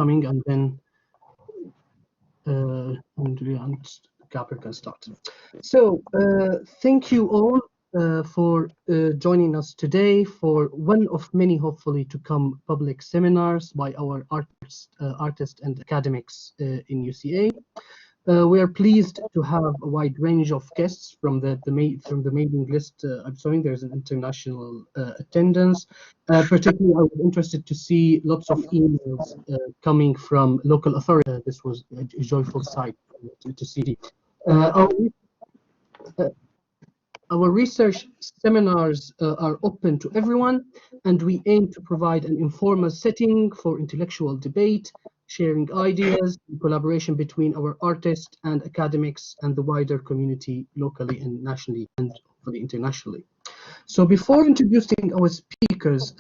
coming, and then Andrea and Gabor can start. So thank you all for joining us today for one of many, hopefully to come, public seminars by our artists and academics in UCA. We are pleased to have a wide range of guests from the mailing list. I'm sorry, there's an international attendance. Particularly, I was interested to see lots of emails coming from local authorities. This was a joyful sight to see. Our research seminars are open to everyone, and we aim to provide an informal setting for intellectual debate, sharing ideas, and collaboration between our artists and academics and the wider community locally and nationally and hopefully internationally. So before introducing our speakers,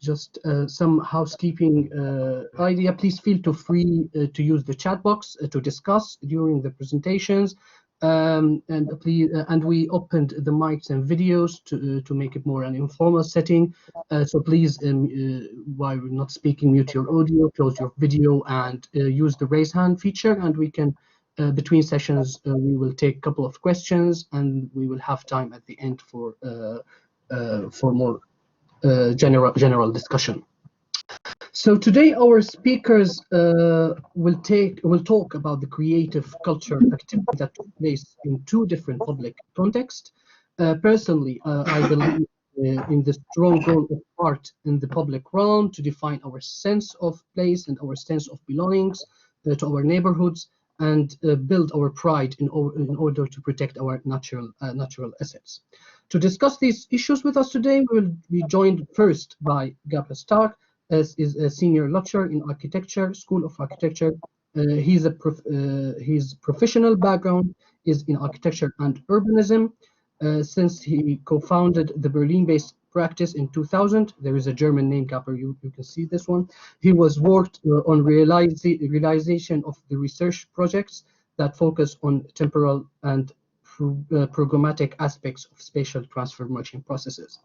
just some housekeeping idea. Please feel free to use the chat box to discuss during the presentations. And we opened the mics and videos to make it more an informal setting. So please, while we're not speaking, mute your audio, close your video, and use the raise hand feature. And we can, between sessions, we will take a couple of questions, and we will have time at the end for more general discussion. So today our speakers will talk about the creative culture activity that took place in two different public contexts. Personally, I believe in the strong role of art in the public realm to define our sense of place and our sense of belongings to our neighborhoods and build our pride in order to protect our natural assets. To discuss these issues with us today, we will be joined first by Gabor Stark, as is a senior lecturer in architecture, School of Architecture. His professional background is in architecture and urbanism. Since he co-founded the Berlin-based practice in 2000, there is a German name, Gabor, you can see this one. He was worked on realization of the research projects that focus on temporal and programmatic aspects of spatial transformation processes.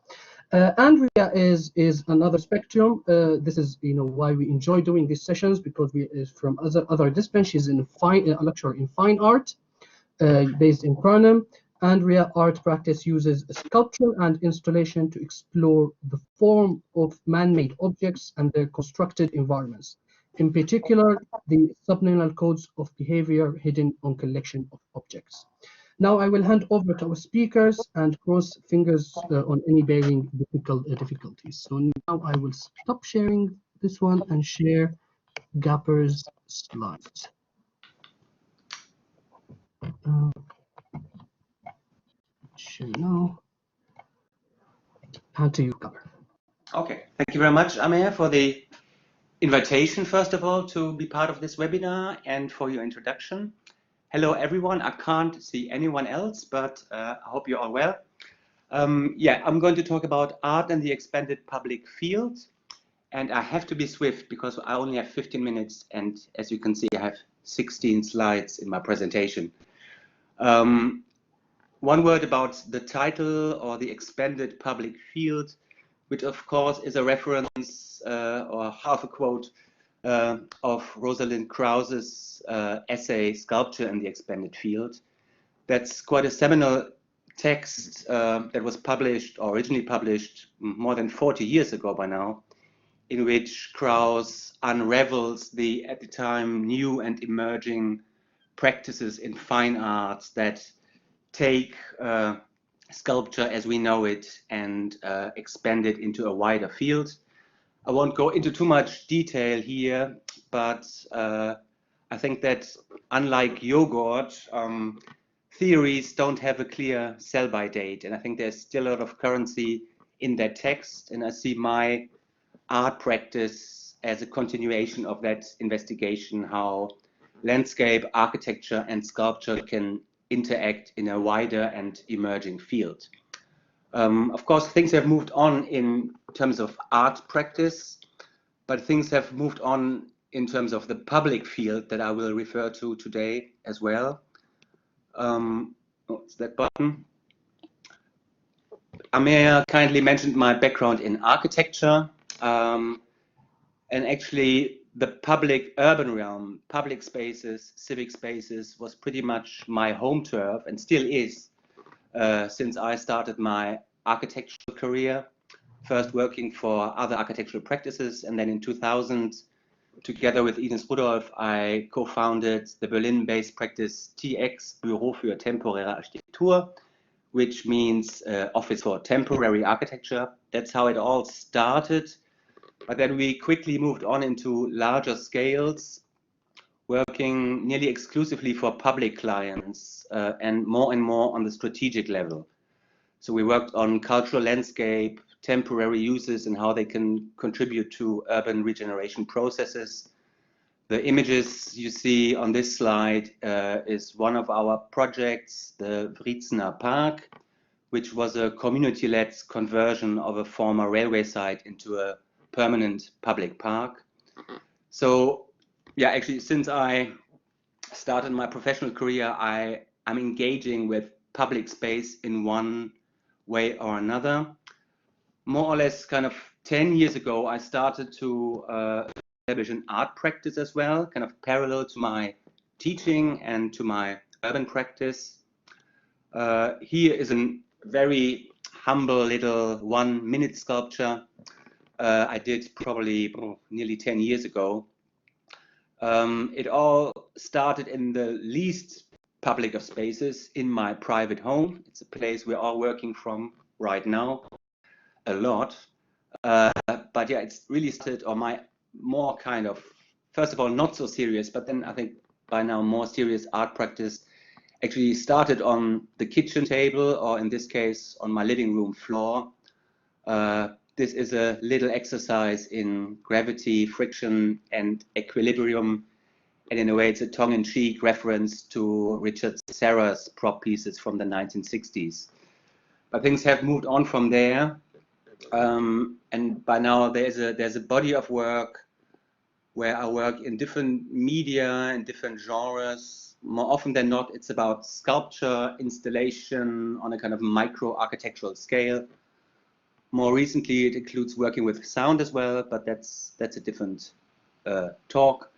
Andrea is another spectrum. This is why we enjoy doing these sessions, because we is from other disciplines. She's a lecturer in fine art, based in Pranem. Andrea art practice uses sculpture and installation to explore the form of man-made objects and their constructed environments. In particular, the subliminal codes of behavior hidden on collection of objects. Now I will hand over to our speakers and cross fingers on any bearing difficulties. So now I will stop sharing this one and share Gabor's slides. Share now. Hand to you, Gabor. Okay, thank you very much, Amir, for the invitation, first of all, to be part of this webinar and for your introduction. Hello, everyone. I can't see anyone else, but I hope you're all well. Yeah, I'm going to talk about art and the expanded public field. And I have to be swift because I only have 15 minutes. And as you can see, I have 16 slides in my presentation. One word about the title, or the expanded public field, which of course is a reference or half a quote of Rosalind Krause's essay, Sculpture in the Expanded Field. That's quite a seminal text that was published, or originally published, more than 40 years ago by now, in which Krause unravels the, at the time, new and emerging practices in fine arts that take sculpture as we know it and expand it into a wider field. I won't go into too much detail here, but I think that unlike yogurt, theories don't have a clear sell-by date, and I think there's still a lot of currency in that text, and I see my art practice as a continuation of that investigation, how landscape, architecture, and sculpture can interact in a wider and emerging field. Of course, things have moved on in terms of art practice, but things have moved on in terms of the public field that I will refer to today as well. What's that button? Amir kindly mentioned my background in architecture, and actually the public urban realm, public spaces, civic spaces was pretty much my home turf and still is since I started my architectural career, first working for other architectural practices, and then in 2000, together with Ines Rudolph, I co-founded the Berlin-based practice TX, Büro für temporäre Architektur, which means Office for Temporary Architecture. That's how it all started. But then we quickly moved on into larger scales, working nearly exclusively for public clients and more on the strategic level. So we worked on cultural landscape, temporary uses and how they can contribute to urban regeneration processes. The images you see on this slide is one of our projects, the Vriezner Park, which was a community-led conversion of a former railway site into a permanent public park. So yeah, actually, since I started my professional career, I'm engaging with public space in one way or another. More or less kind of 10 years ago, I started to establish an art practice as well, kind of parallel to my teaching and to my urban practice. Here is a very humble little 1-minute sculpture I did probably nearly 10 years ago. It all started in the least public of spaces in my private home. It's a place we're all working from right now a lot. But yeah, it's really started on my more kind of, first of all, not so serious, but then I think by now more serious art practice actually started on the kitchen table, or in this case, on my living room floor. This is a little exercise in gravity, friction, and equilibrium. And in a way, it's a tongue-in-cheek reference to Richard Serra's prop pieces from the 1960s. But things have moved on from there. And by now, there's a body of work where I work in different media and different genres. More often than not, it's about sculpture, installation on a kind of micro-architectural scale. More recently, it includes working with sound as well, but that's a different talk.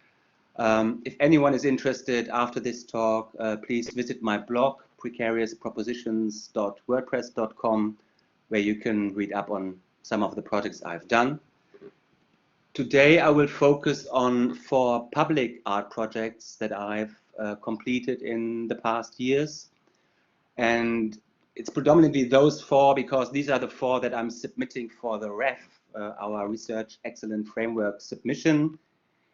If anyone is interested after this talk, please visit my blog, precariouspropositions.wordpress.com, where you can read up on some of the projects I've done. Today, I will focus on 4 public art projects that I've completed in the past years. And it's predominantly those 4 because these are the 4 that I'm submitting for the REF, our Research Excellence Framework submission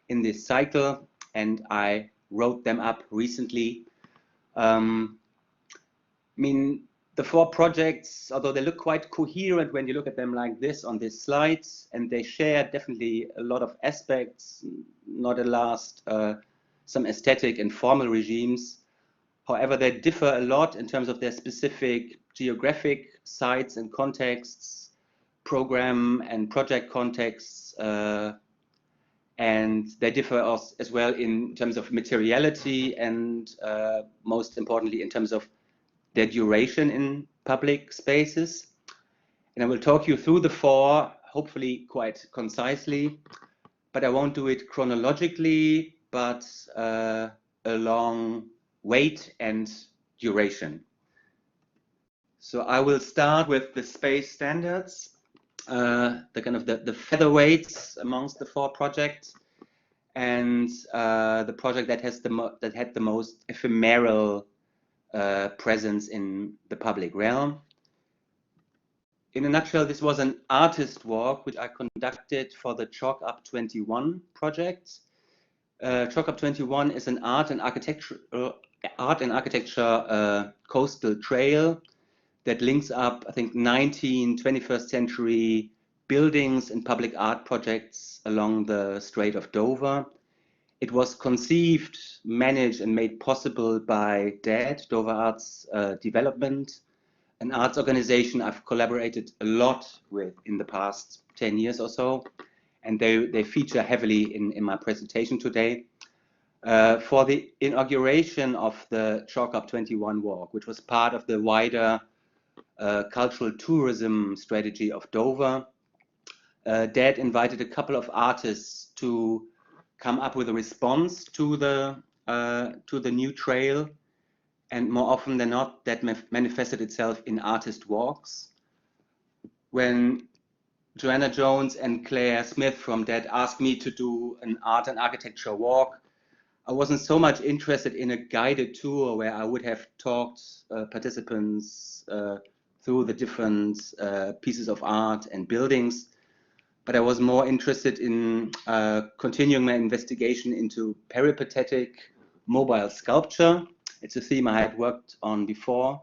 in this cycle. And I wrote them up recently. I mean, the 4 projects, although they look quite coherent when you look at them like this on this slide, and they share definitely a lot of aspects, not at last some aesthetic and formal regimes. However, they differ a lot in terms of their specific geographic sites and contexts, program and project contexts, and they differ as well in terms of materiality and most importantly in terms of their duration in public spaces. And I will talk you through the 4, hopefully quite concisely, but I won't do it chronologically, but along weight and duration. So I will start with the space standards, the kind of the featherweights amongst the 4 projects, and the project that had the most ephemeral presence in the public realm. In a nutshell, this was an artist walk which I conducted for the Chalk Up 21 project. Chalk Up 21 is an art and architecture coastal trail that links up, I think, 21st century buildings and public art projects along the Strait of Dover. It was conceived, managed, and made possible by DAD, Dover Arts Development, an arts organization I've collaborated a lot with in the past 10 years or so. And they feature heavily in my presentation today. For the inauguration of the Chalk Up 21 walk, which was part of the wider cultural tourism strategy of Dover, DAD invited a couple of artists to come up with a response to the new trail, and more often than not, that manifested itself in artist walks. When Joanna Jones and Claire Smith from Dead asked me to do an art and architecture walk, I wasn't so much interested in a guided tour where I would have talked participants through the different pieces of art and buildings, but I was more interested in continuing my investigation into peripatetic mobile sculpture. It's a theme I had worked on before.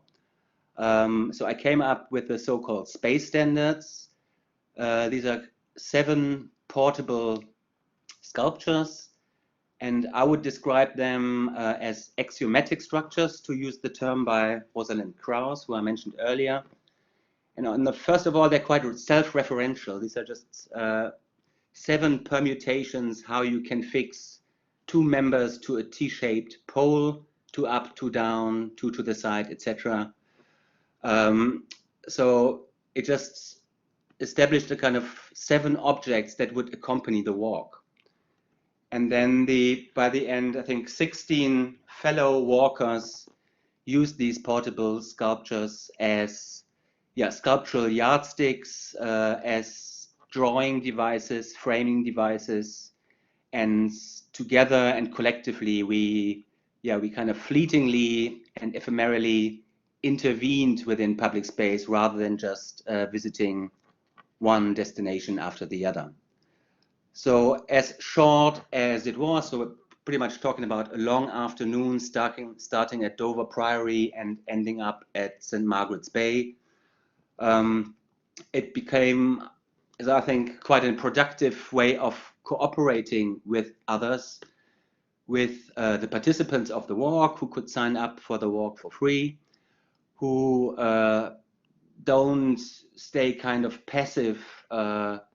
So I came up with the so-called space standards. These are 7 portable sculptures, and I would describe them as axiomatic structures, to use the term by Rosalind Krauss, who I mentioned earlier. And first of all, they're quite self-referential. These are just 7 permutations how you can fix 2 members to a T-shaped pole, 2 up, 2 down, 2 to the side, etc. So it just established a kind of 7 objects that would accompany the walk. And then by the end, I think 16 fellow walkers used these portable sculptures as sculptural yardsticks, as drawing devices, framing devices, and together and collectively we kind of fleetingly and ephemerally intervened within public space rather than just visiting one destination after the other. So as short as it was, so we're pretty much talking about a long afternoon starting at Dover Priory and ending up at St. Margaret's Bay. It became, as I think, quite a productive way of cooperating with others, with the participants of the walk who could sign up for the walk for free, who don't stay kind of passive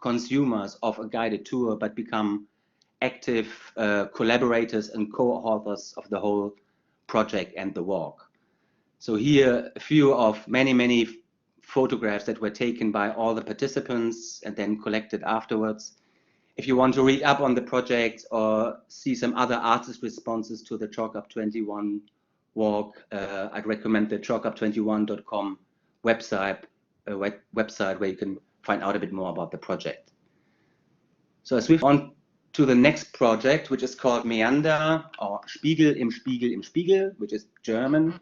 consumers of a guided tour, but become active collaborators and co-authors of the whole project and the walk. So here, a few of many photographs that were taken by all the participants and then collected afterwards. If you want to read up on the project or see some other artist responses to the Chalk Up 21 walk, I'd recommend the chalkup21.com website where you can find out a bit more about the project. So let's move on to the next project, which is called Meander, or Spiegel im Spiegel im Spiegel, which is German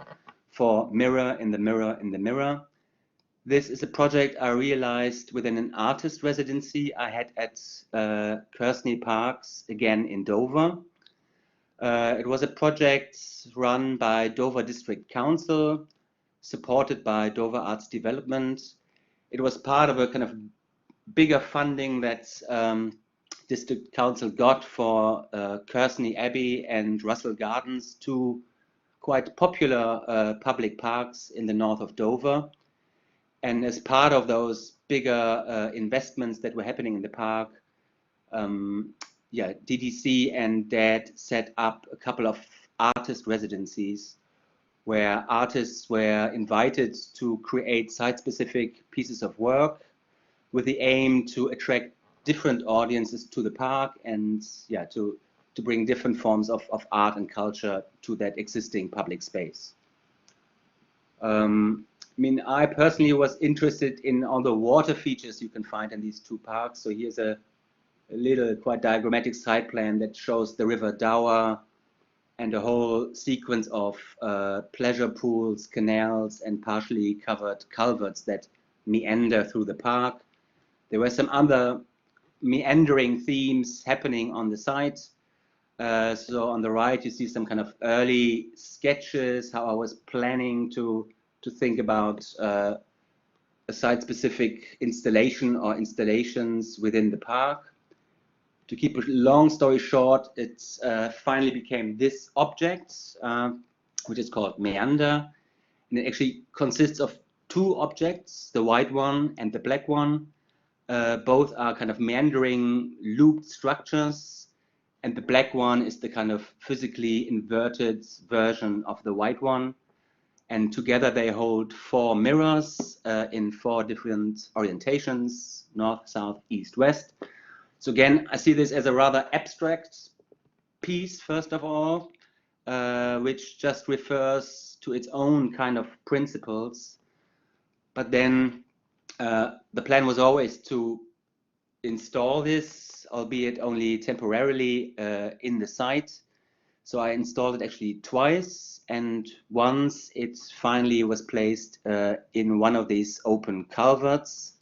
for mirror in the mirror in the mirror. This is a project I realized within an artist residency I had at Kersney Parks, again in Dover. It was a project run by Dover District Council, supported by Dover Arts Development. It was part of a kind of bigger funding that District Council got for Kersney Abbey and Russell Gardens, 2 quite popular public parks in the north of Dover. And as part of those bigger investments that were happening in the park, DDC and DAD set up a couple of artist residencies where artists were invited to create site-specific pieces of work with the aim to attract different audiences to the park and to bring different forms of art and culture to that existing public space. I mean, I personally was interested in all the water features you can find in these 2 parks. So here's a little quite diagrammatic site plan that shows the River Dower and a whole sequence of pleasure pools, canals, and partially covered culverts that meander through the park. There were some other meandering themes happening on the site. So on the right, you see some kind of early sketches, how I was planning to think about a site-specific installation or installations within the park. To keep a long story short, it finally became this object, which is called Meander. And it actually consists of 2 objects, the white one and the black one. Both are kind of meandering looped structures, and the black one is the kind of physically inverted version of the white one. And together they hold 4 mirrors in 4 different orientations, north, south, east, west. So again, I see this as a rather abstract piece, first of all, which just refers to its own kind of principles. But then the plan was always to install this, albeit only temporarily, in the site. So I installed it actually twice, and once it finally was placed in one of these open culverts.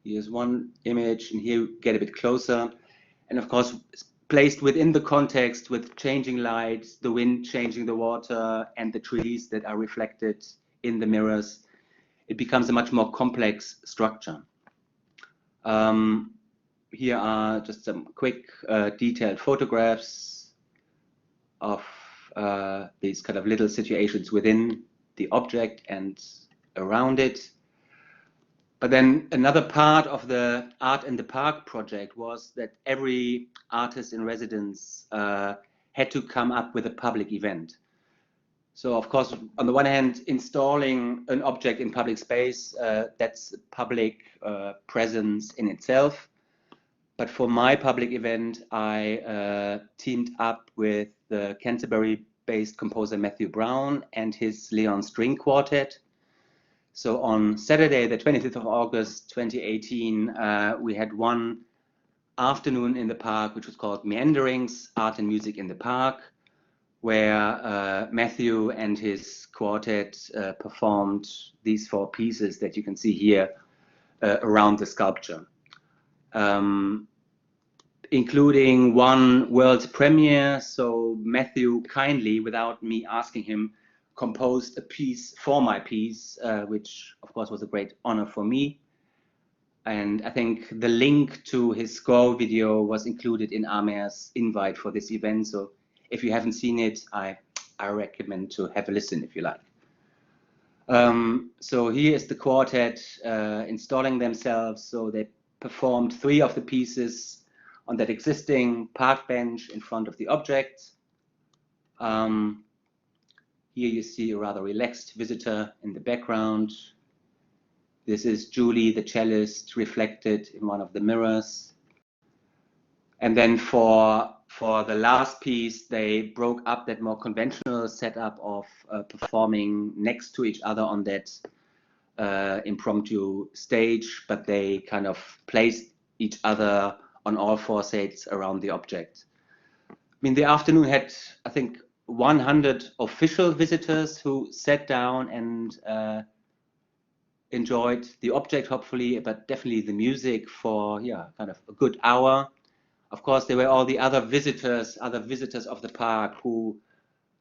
Here's one image, and here you get a bit closer. And of course, placed within the context with changing light, the wind changing the water, and the trees that are reflected in the mirrors, it becomes a much more complex structure. Here are just some quick detailed photographs of these kind of little situations within the object and around it. But then another part of the Art in the Park project was that every artist in residence had to come up with a public event. So of course, on the one hand, installing an object in public space, that's public presence in itself. But for my public event, I teamed up with the Canterbury-based composer Matthew Brown and his Leon String Quartet. So on Saturday, the 25th of August, 2018, we had one afternoon in the park, which was called Meanderings, Art and Music in the Park, where Matthew and his quartet performed these 4 pieces that you can see here around the sculpture. Including one world premiere. So Matthew kindly, without me asking him, composed a piece for my piece, which of course was a great honor for me. And I think the link to his score video was included in Amer's invite for this event. So if you haven't seen it, I recommend to have a listen if you like. So here is the quartet installing themselves. So they performed 3 of the pieces on that existing park bench in front of the object. Here you see a rather relaxed visitor in the background. This is Julie, the cellist, reflected in one of the mirrors. And then for the last piece, they broke up that more conventional setup of performing next to each other on that impromptu stage, but they kind of placed each other on all 4 sides around the object. I mean, the afternoon had, I think, 100 official visitors who sat down and enjoyed the object, hopefully, but definitely the music for, yeah, kind of a good hour. Of course, there were all the other visitors of the park who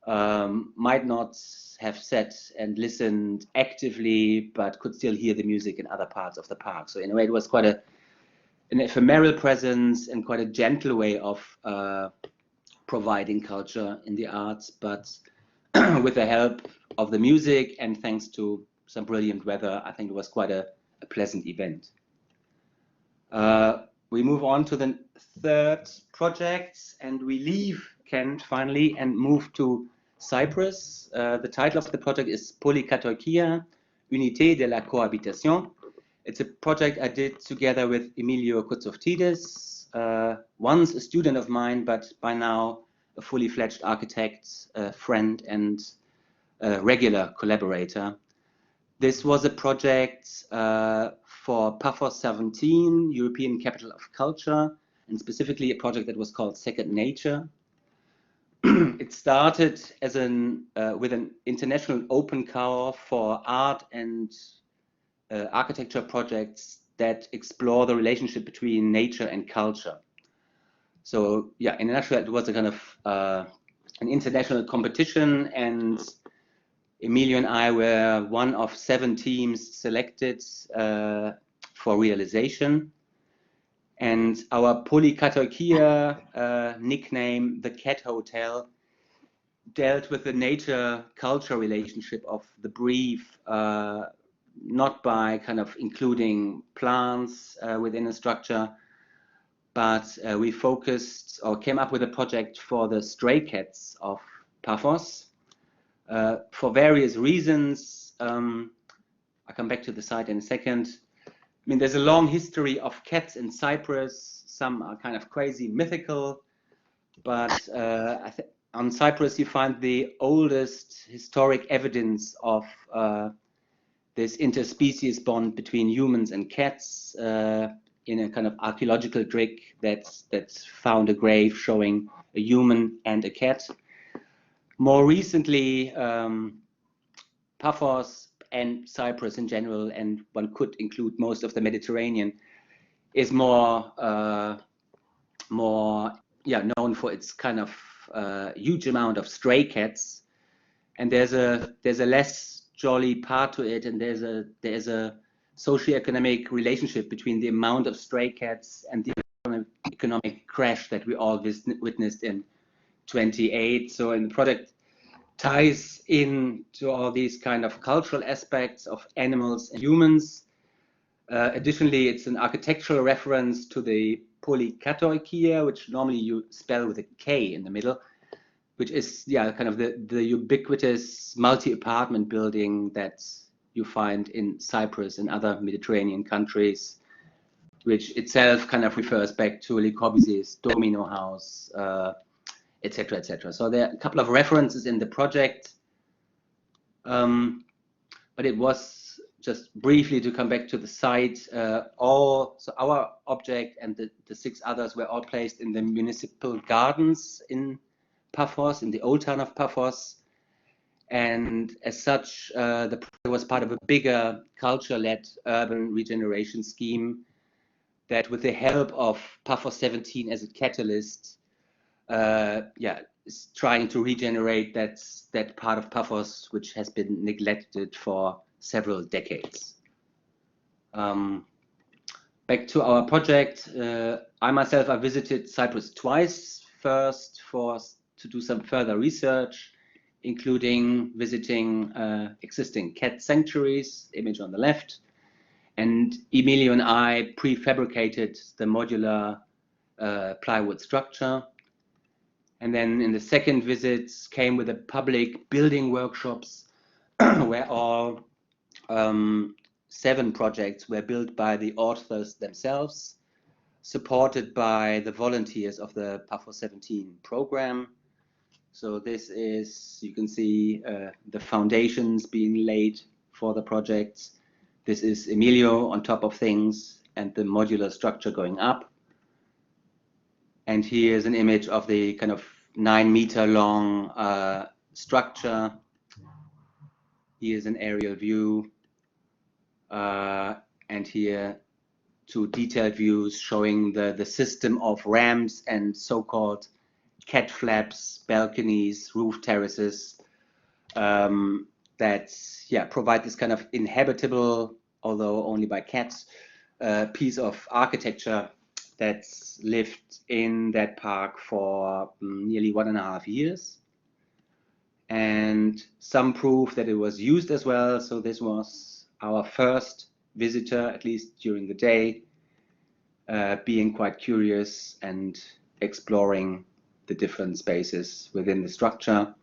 might not have sat and listened actively, but could still hear the music in other parts of the park. So in a way, it was quite an ephemeral presence and quite a gentle way of providing culture in the arts, but with the help of the music and thanks to some brilliant weather, I think it was quite a pleasant event. We move on to the 3rd project, and we leave Kent finally and move to Cyprus. The title of the project is Polykatoikia, Unité de la Cohabitation. It's a project I did together with Emilio Koutsoftidis, once a student of mine, but by now a fully fledged architect, friend, and regular collaborator. This was a project for Paphos 17, European Capital of Culture, and specifically a project that was called Second Nature. It started as with an international open call for art and architecture projects that explore the relationship between nature and culture. So yeah, in a nutshell, it was a kind of an international competition, and Emilio and I were one of 7 teams selected for realization. And our Polykatoikia nickname, the Cat Hotel, dealt with the nature-culture relationship of the brief, not by kind of including plants within a structure, but we focused or came up with a project for the stray cats of Paphos for various reasons. I'll come back to the site in a second. I mean, there's a long history of cats in Cyprus. Some are kind of crazy, mythical, but on Cyprus you find the oldest historic evidence of this interspecies bond between humans and cats in a kind of archaeological dig that's found a grave showing a human and a cat. More recently, Paphos and Cyprus in general, and one could include most of the Mediterranean, is more known for its kind of huge amount of stray cats, and there's a less jolly part to it, and there's a socioeconomic relationship between the amount of stray cats and the economic crash that we all witnessed in 28. So in the project ties into all these kind of cultural aspects of animals and humans. Additionally, it's an architectural reference to the polykatoikia, which normally you spell with a K in the middle, which is kind of the ubiquitous multi-apartment building that you find in Cyprus and other Mediterranean countries, which itself kind of refers back to Le Corbusier's Domino House, etc., etc. So there are a couple of references in the project, but it was just briefly to come back to the site. So our object and the 6 others were all placed in the municipal gardens in Paphos, in the old town of Paphos, and as such, the project was part of a bigger culture-led urban regeneration scheme that, with the help of Paphos 17 as a catalyst, is trying to regenerate that part of Paphos which has been neglected for several decades. Back to our project, I myself visited Cyprus twice. First to do some further research, including visiting existing cat sanctuaries, image on the left, and Emilio and I prefabricated the modular plywood structure. And then in the second visit came with the public building workshops where all 7 projects were built by the authors themselves, supported by the volunteers of the Paphos 17 program. So this is, you can see the foundations being laid for the projects. This is Emilio on top of things and the modular structure going up. And here's an image of the kind of 9-meter long structure. Here's an aerial view. And here 2 detailed views showing the system of ramps and so-called cat flaps, balconies, roof terraces that provide this kind of inhabitable, although only by cats, piece of architecture that's lived in that park for nearly 1.5 years, and some proof that it was used as well. So this was our first visitor, at least during the day, being quite curious and exploring the different spaces within the structure.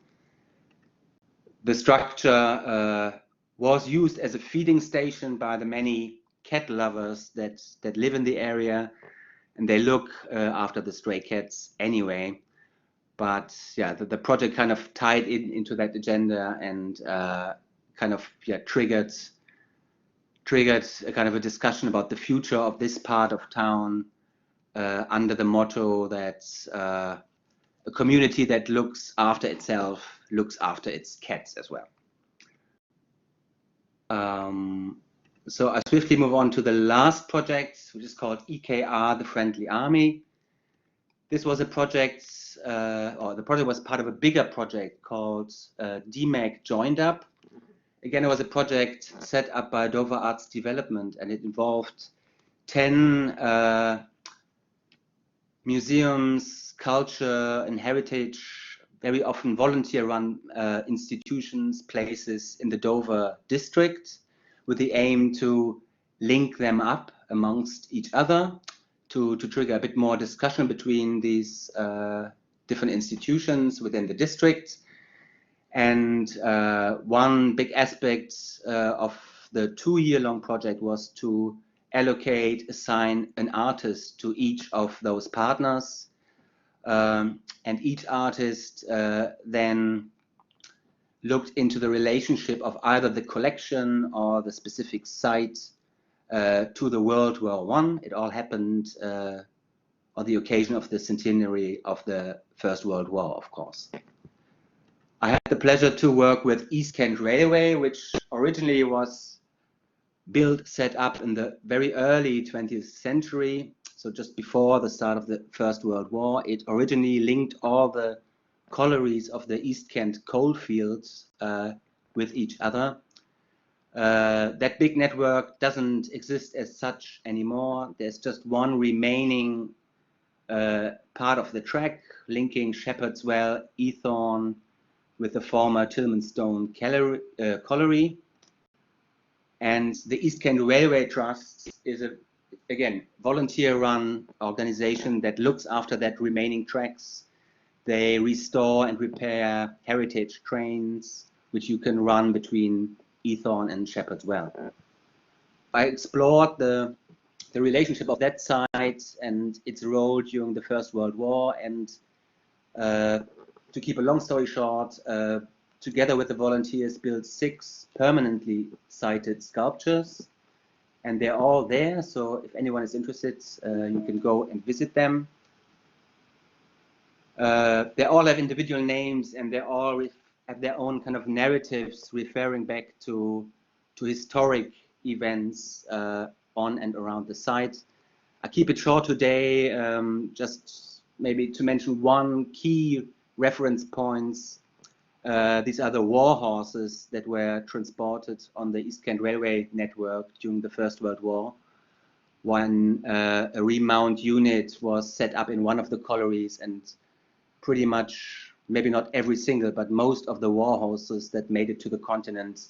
The structure was used as a feeding station by the many cat lovers that live in the area, and they look after the stray cats anyway. But the project kind of tied into that agenda and kind of triggered a kind of a discussion about the future of this part of town under the motto that a community that looks after itself looks after its cats as well. So I swiftly move on to the last project, which is called EKR, the Friendly Army. This was a project, or the project was part of a bigger project called DMAG Joined Up. Again, it was a project set up by Dover Arts Development, and it involved 10 museums, culture and heritage, very often volunteer-run institutions, places in the Dover district, with the aim to link them up amongst each other, to trigger a bit more discussion between these different institutions within the district. And one big aspect of the 2-year-long project was to assign an artist to each of those partners, And each artist then looked into the relationship of either the collection or the specific site to the World War I. It all happened on the occasion of the centenary of the First World War, of course. I had the pleasure to work with East Kent Railway, which originally was built, set up in the very early 20th century, so just before the start of the First World War. It originally linked all the collieries of the East Kent coalfields with each other. That big network doesn't exist as such anymore. There's just one remaining part of the track linking Shepherd's Well, Eathorne with the former Tilmanstone colliery. And the East Kent Railway Trust is a, again, volunteer-run organization that looks after that remaining tracks. They restore and repair heritage trains, which you can run between Eathorne and Shepherd's Well. I explored the relationship of that site and its role during the First World War, and to keep a long story short, together with the volunteers, built 6 permanently sited sculptures, and they're all there, so if anyone is interested, you can go and visit them. They all have individual names, and they all have their own kind of narratives referring back to historic events on and around the site. I keep it short today, just maybe to mention one key reference points. These are the war horses that were transported on the East Kent Railway network during the First World War, when a remount unit was set up in one of the collieries, and pretty much, maybe not every single, but most of the war horses that made it to the continent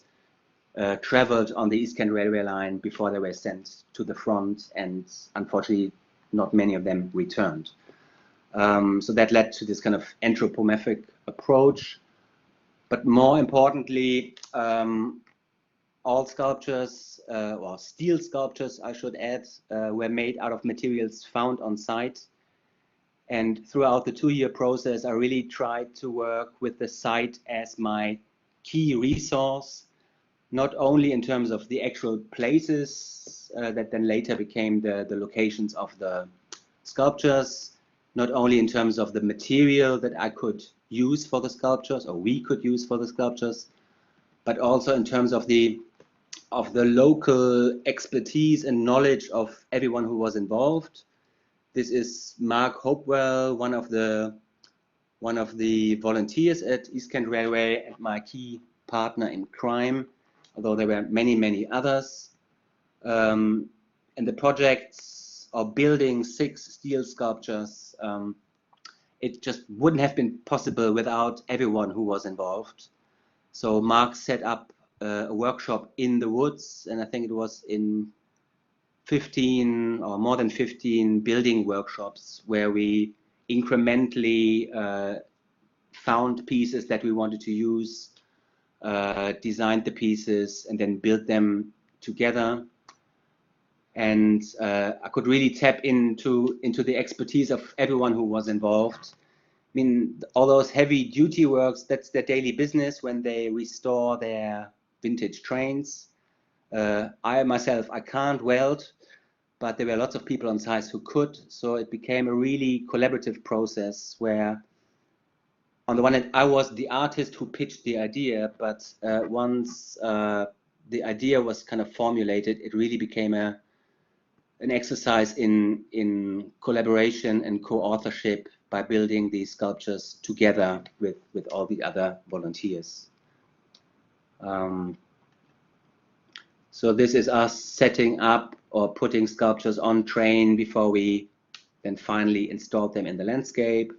traveled on the East Kent Railway line before they were sent to the front, and unfortunately not many of them returned. So that led to this kind of anthropomorphic approach. But more importantly, all sculptures, or steel sculptures I should add, were made out of materials found on site. And throughout the 2-year process, I really tried to work with the site as my key resource, not only in terms of the actual places that then later became the locations of the sculptures, not only in terms of the material that I could use for the sculptures, or we could use for the sculptures, but also in terms of the local expertise and knowledge of everyone who was involved. This is Mark Hopewell, one of the volunteers at East Kent Railway and my key partner in crime, although there were many others. And the projects of building 6 steel sculptures, it just wouldn't have been possible without everyone who was involved. So Mark set up a workshop in the woods, and I think it was in 15 or more than 15 building workshops where we incrementally found pieces that we wanted to use, designed the pieces, and then built them together. And I could really tap into the expertise of everyone who was involved. I mean, all those heavy duty works, that's their daily business when they restore their vintage trains. I myself, I can't weld, but there were lots of people on site who could. So it became a really collaborative process where, on the one hand, I was the artist who pitched the idea, but once the idea was kind of formulated, it really became an exercise in collaboration and co-authorship by building these sculptures together with all the other volunteers. So this is us setting up or putting sculptures on train before we then finally installed them in the landscape.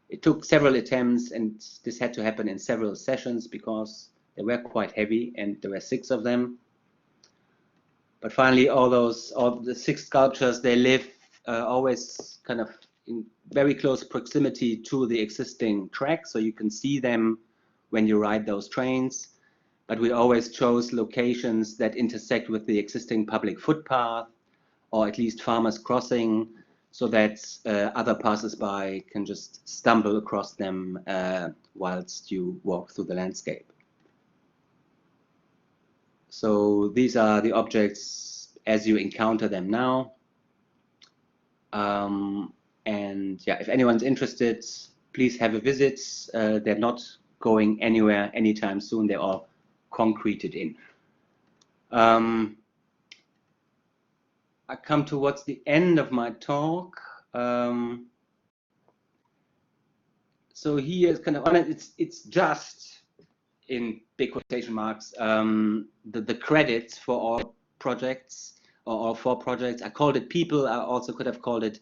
It took several attempts, and this had to happen in several sessions because they were quite heavy, and there were 6 of them. But finally, all the 6 sculptures, they live always kind of in very close proximity to the existing track, so you can see them when you ride those trains. But we always chose locations that intersect with the existing public footpath, or at least farmers crossing, so that other passers-by can just stumble across them whilst you walk through the landscape. So these are the objects as you encounter them now. And yeah, if anyone's interested, please have a visit. They're not going anywhere anytime soon. They're all concreted in. I come towards the end of my talk. So here is kind of, it's just in big quotation marks, the credits for all projects or all 4 projects. I called it people. I also could have called it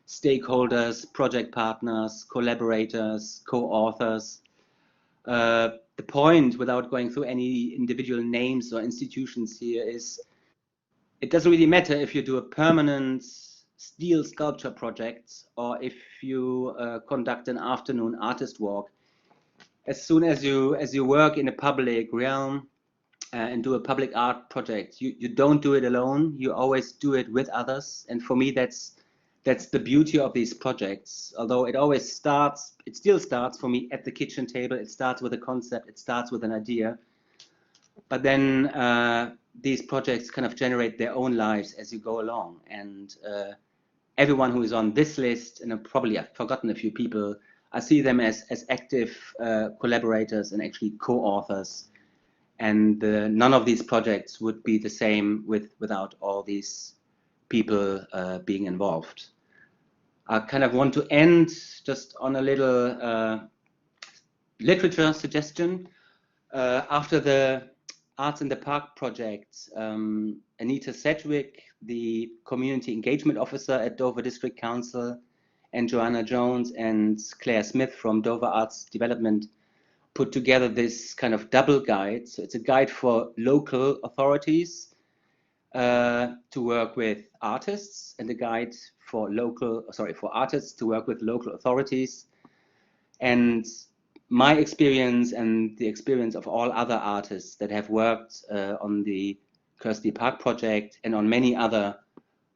stakeholders, project partners, collaborators, co-authors. The point, without going through any individual names or institutions here, is it doesn't really matter if you do a permanent steel sculpture project or if you conduct an afternoon artist walk. As soon as you work in a public realm and do a public art project, you don't do it alone. You always do it with others. And for me, that's the beauty of these projects. Although it still starts for me at the kitchen table. It starts with a concept. It starts with an idea. But then these projects kind of generate their own lives as you go along. And everyone who is on this list, and probably I've forgotten a few people, I see them as active collaborators and actually co-authors. And none of these projects would be the same without all these people being involved. I kind of want to end just on a little literature suggestion. After the Arts in the Park project, Anita Sedgwick, the Community Engagement Officer at Dover District Council, and Joanna Jones and Claire Smith from Dover Arts Development put together this kind of double guide. So it's a guide for local authorities to work with artists, and a guide for artists to work with local authorities. And my experience and the experience of all other artists that have worked on the Kersty Park project and on many other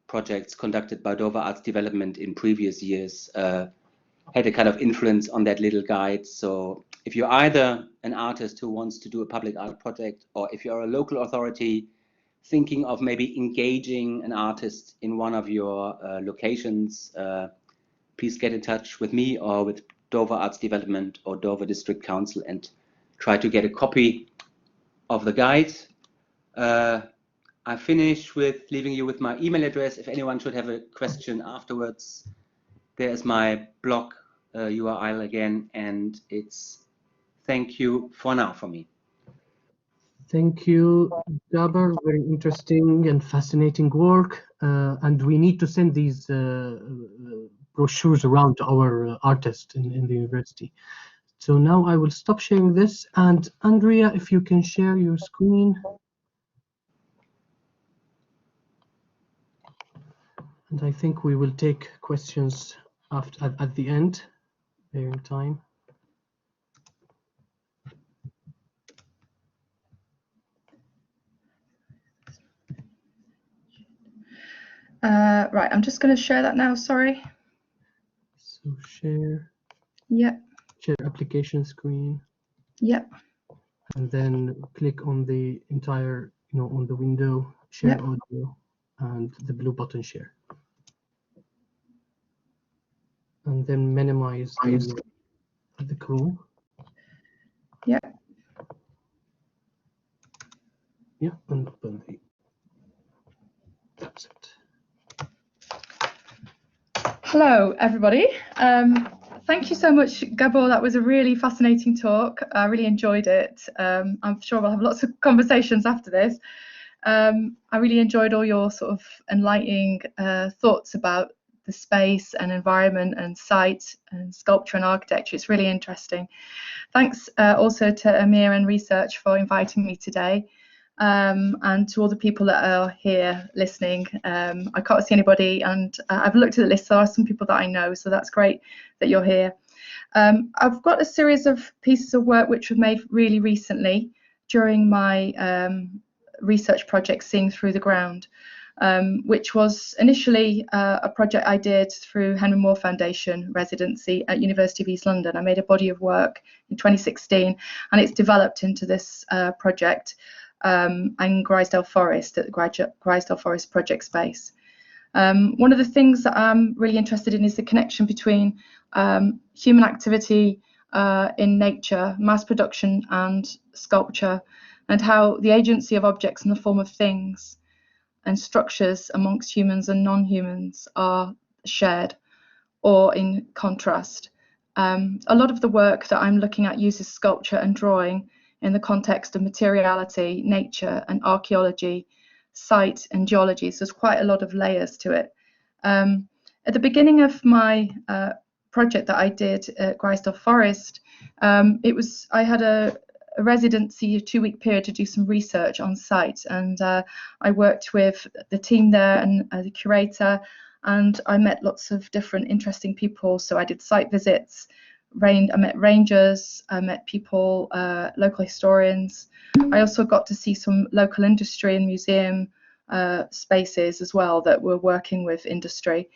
projects conducted by Dover Arts Development in previous years had a kind of influence on that little guide. So if you're either an artist who wants to do a public art project, or if you're a local authority thinking of maybe engaging an artist in one of your locations, please get in touch with me or with Dover Arts Development or Dover District Council and try to get a copy of the guide. I finish with leaving you with my email address. If anyone should have a question afterwards, there's my blog URL again, and it's thank you for now for me. Thank you, Gabor. Very interesting and fascinating work. And we need to send these brochures around to our artists in the university. So now I will stop sharing this. And Andrea, if you can share your screen. And I think we will take questions at the end, bearing time. Right, I'm just going to share that now, sorry. So share. Yep. Share application screen. Yep. And then click on the entire, on the window, share Yep. audio, and the blue button share. And then minimize the Chrome. Yep. Yeah, and open the. That's it. Hello, everybody. Thank you so much, Gabor. That was a really fascinating talk. I really enjoyed it. I'm sure we'll have lots of conversations after this. I really enjoyed all your sort of enlightening thoughts about the space and environment and site and sculpture and architecture. It's really interesting. Thanks also to Amir and Research for inviting me today. And to all the people that are here listening. I can't see anybody, and I've looked at the list. There are some people that I know, so that's great that you're here. I've got a series of pieces of work which were made really recently during my research project, Seeing Through the Ground. which was initially a project I did through Henry Moore Foundation residency at University of East London. I made a body of work in 2016, and it's developed into this project in Grisdale Forest, at the Grisdale Forest project space. One of the things that I'm really interested in is the connection between human activity in nature, mass production and sculpture, and how the agency of objects in the form of things and structures amongst humans and non-humans are shared or in contrast. A lot of the work that I'm looking at uses sculpture and drawing in the context of materiality, nature and archaeology, site and geology. So there's quite a lot of layers to it. At the beginning of my project that I did at Grisdale Forest, I had a residency, a 2-week period to do some research on site, and I worked with the team there and the curator, and I met lots of different interesting people. So I did site visits, I met rangers, I met people, local historians. I also got to see some local industry and museum spaces as well that were working with industry.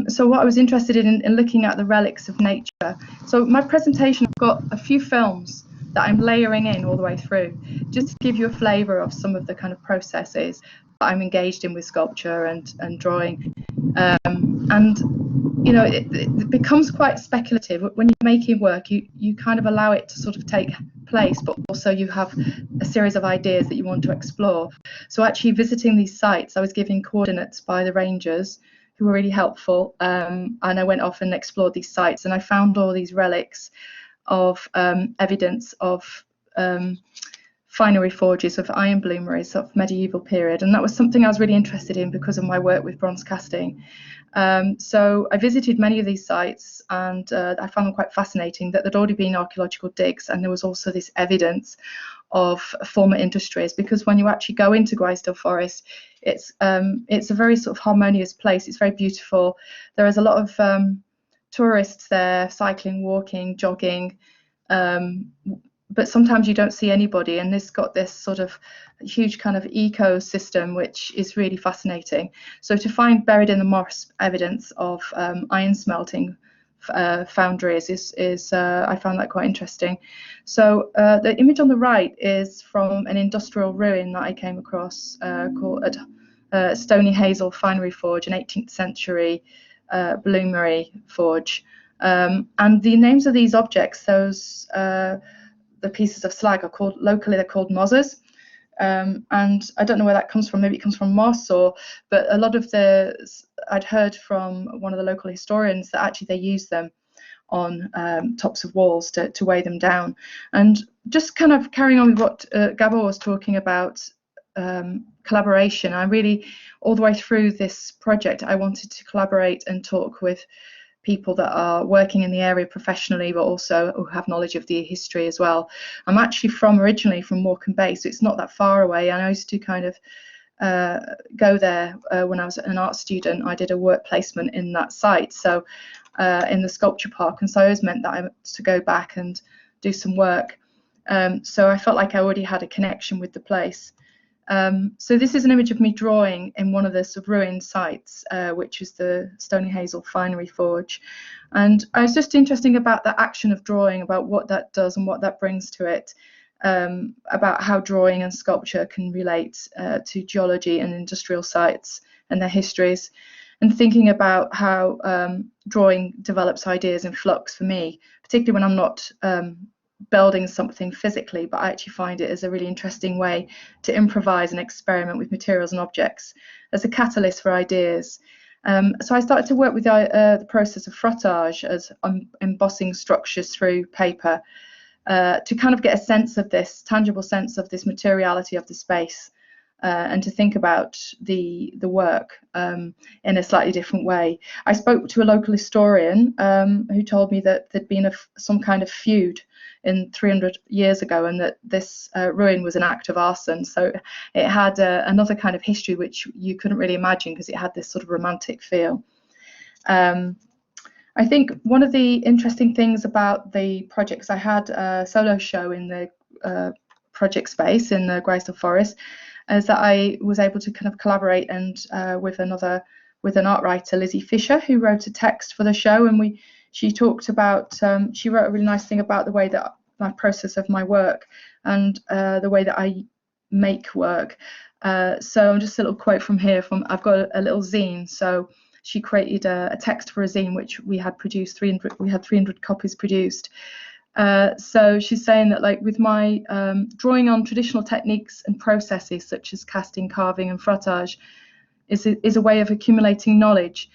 So what I was interested in looking at the relics of nature. So my presentation, I've got a few films that I'm layering in all the way through, just to give you a flavour of some of the kind of processes that I'm engaged in with sculpture and drawing. And you know, it becomes quite speculative when you're making work. You kind of allow it to sort of take place, but also you have a series of ideas that you want to explore. So actually visiting these sites, I was given coordinates by the rangers who were really helpful, and I went off and explored these sites, and I found all these relics of evidence of finery forges, of iron bloomeries of medieval period, and that was something I was really interested in because of my work with bronze casting. So I visited many of these sites, and I found them quite fascinating, that there'd already been archaeological digs, and there was also this evidence of former industries, because when you actually go into Grisdale Forest, it's a very sort of harmonious place. It's very beautiful. There is a lot of tourists there, cycling, walking, jogging, but sometimes you don't see anybody, and it's got this sort of huge kind of ecosystem which is really fascinating. So to find buried in the moss evidence of iron smelting foundries is I found that quite interesting. So the image on the right is from an industrial ruin that I came across called Stony Hazel Finery Forge, an 18th century bloomery forge, and the names of these objects, those the pieces of slag, are called locally, they're called mozzers, and I don't know where that comes from. Maybe it comes from moss, but a lot of I'd heard from one of the local historians that actually they use them on tops of walls to weigh them down. And just kind of carrying on with what Gabor was talking about, collaboration. I really, all the way through this project, I wanted to collaborate and talk with people that are working in the area professionally, but also who have knowledge of the history as well. I'm actually originally from Morecambe Bay, so it's not that far away. I used to kind of go there when I was an art student. I did a work placement in that site, so in the sculpture park, and so it always meant that I had to go back and do some work. So I felt like I already had a connection with the place. So this is an image of me drawing in one of the sort of ruined sites, which is the Stony Hazel Finery Forge. And I was just interested about the action of drawing, about what that does and what that brings to it, about how drawing and sculpture can relate to geology and industrial sites and their histories, and thinking about how drawing develops ideas in flux for me, particularly when I'm not building something physically, but I actually find it as a really interesting way to improvise and experiment with materials and objects as a catalyst for ideas. So I started to work with the process of frottage, as embossing structures through paper, to kind of get a sense of this, tangible sense of this materiality of the space, and to think about the work in a slightly different way. I spoke to a local historian who told me that there'd been some kind of feud in 300 years ago, and that this ruin was an act of arson. So it had another kind of history which you couldn't really imagine, because it had this sort of romantic feel. I think one of the interesting things about the projects, I had a solo show in the project space in the Grisdale Forest, is that I was able to kind of collaborate and with an art writer, Lizzie Fisher, who wrote a text for the show, and she talked about she wrote a really nice thing about the way that my process of my work and the way that I make work. So just a little quote from here. I've got a little zine. So she created a text for a zine which we had produced. We had 300 copies produced. So she's saying that, like, with my drawing on traditional techniques and processes such as casting, carving, and frottage is a way of accumulating knowledge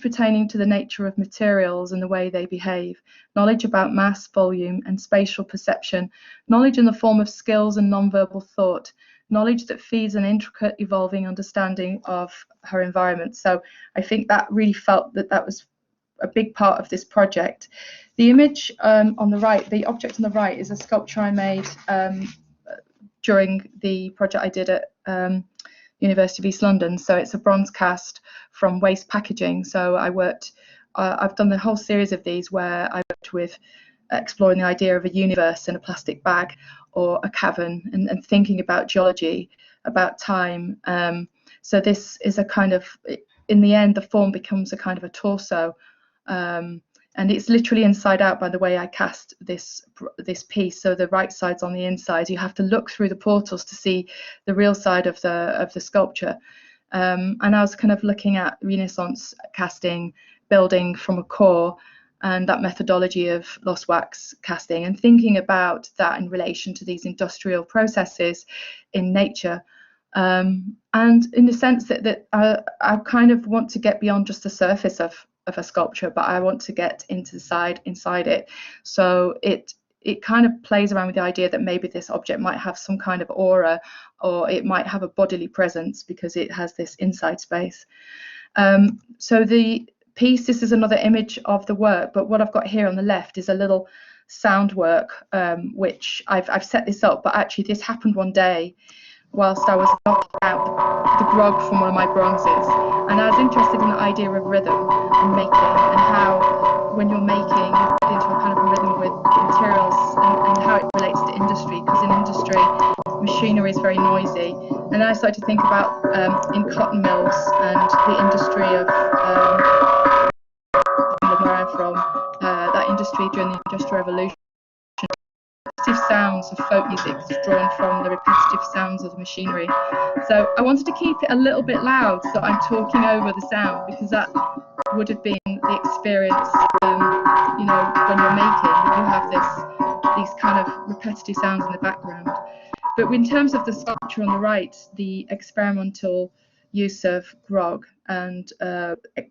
pertaining to the nature of materials and the way they behave, knowledge about mass, volume, and spatial perception, knowledge in the form of skills and nonverbal thought, knowledge that feeds an intricate, evolving understanding of her environment. So I think that really felt that was a big part of this project. The image on the right, the object on the right, is a sculpture I made during the project I did at University of East London. So it's a bronze cast from waste packaging. So I've done the whole series of these where I worked with exploring the idea of a universe in a plastic bag or a cavern, and thinking about geology, about time. So this is a kind of, in the end, the form becomes a kind of a torso. And it's literally inside out by the way I cast this piece. So the right side's on the inside. You have to look through the portals to see the real side of the sculpture. And I was kind of looking at Renaissance casting, building from a core, and that methodology of lost wax casting, and thinking about that in relation to these industrial processes in nature. And in the sense that I kind of want to get beyond just the surface of a sculpture, but I want to get inside it. So it kind of plays around with the idea that maybe this object might have some kind of aura, or it might have a bodily presence because it has this inside space. So the piece, this is another image of the work, but what I've got here on the left is a little sound work, which I've set this up, but actually this happened one day whilst I was knocking out the grog from one of my bronzes, and I was interested in the idea of rhythm and making, and how when you're making, you get into a kind of rhythm with materials, and how it relates to industry, because in industry machinery is very noisy. And then I started to think about in cotton mills and the industry of where I'm from, that industry during the Industrial Revolution. Repetitive sounds of folk music is drawn from the repetitive sounds of the machinery. So I wanted to keep it a little bit loud so I'm talking over the sound, because that would have been the experience, you know, when you're making, you have these kind of repetitive sounds in the background. But in terms of the sculpture on the right, the experimental use of grog and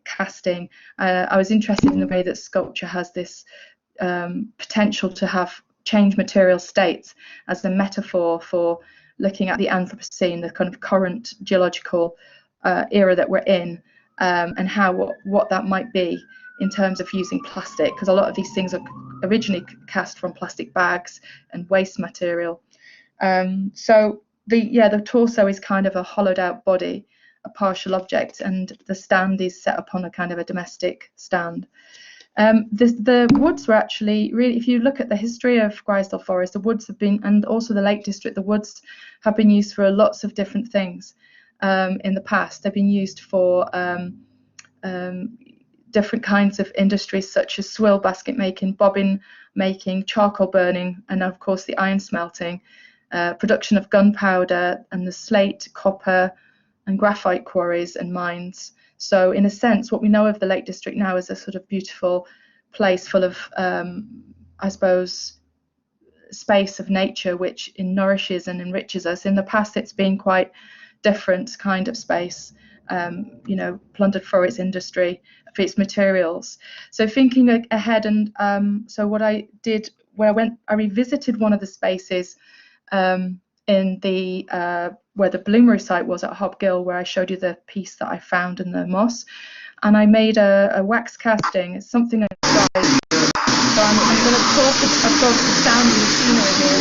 casting, I was interested in the way that sculpture has this potential to have change material states as a metaphor for looking at the Anthropocene, the kind of current geological era that we're in, and how what that might be in terms of using plastic, because a lot of these things are originally cast from plastic bags and waste material. So the torso is kind of a hollowed out body, a partial object, and the stand is set upon a kind of a domestic stand. The woods were actually really, if you look at the history of Grisdale Forest, the woods have been, and also the Lake District, the woods have been used for lots of different things in the past. They've been used for different kinds of industries such as swill basket making, bobbin making, charcoal burning, and of course the iron smelting, production of gunpowder, and the slate, copper, and graphite quarries and mines. So in a sense, what we know of the Lake District now is a sort of beautiful place full of, I suppose, space of nature, which nourishes and enriches us. In the past, it's been quite different kind of space, you know, plundered for its industry, for its materials. So thinking ahead, and so what I did, I revisited one of the spaces in the where the bloomery site was at Hopewell, where I showed you the piece that I found in the moss, and I made a wax casting. It's something I tried. So I'm going to talk about the sound of the scenery here.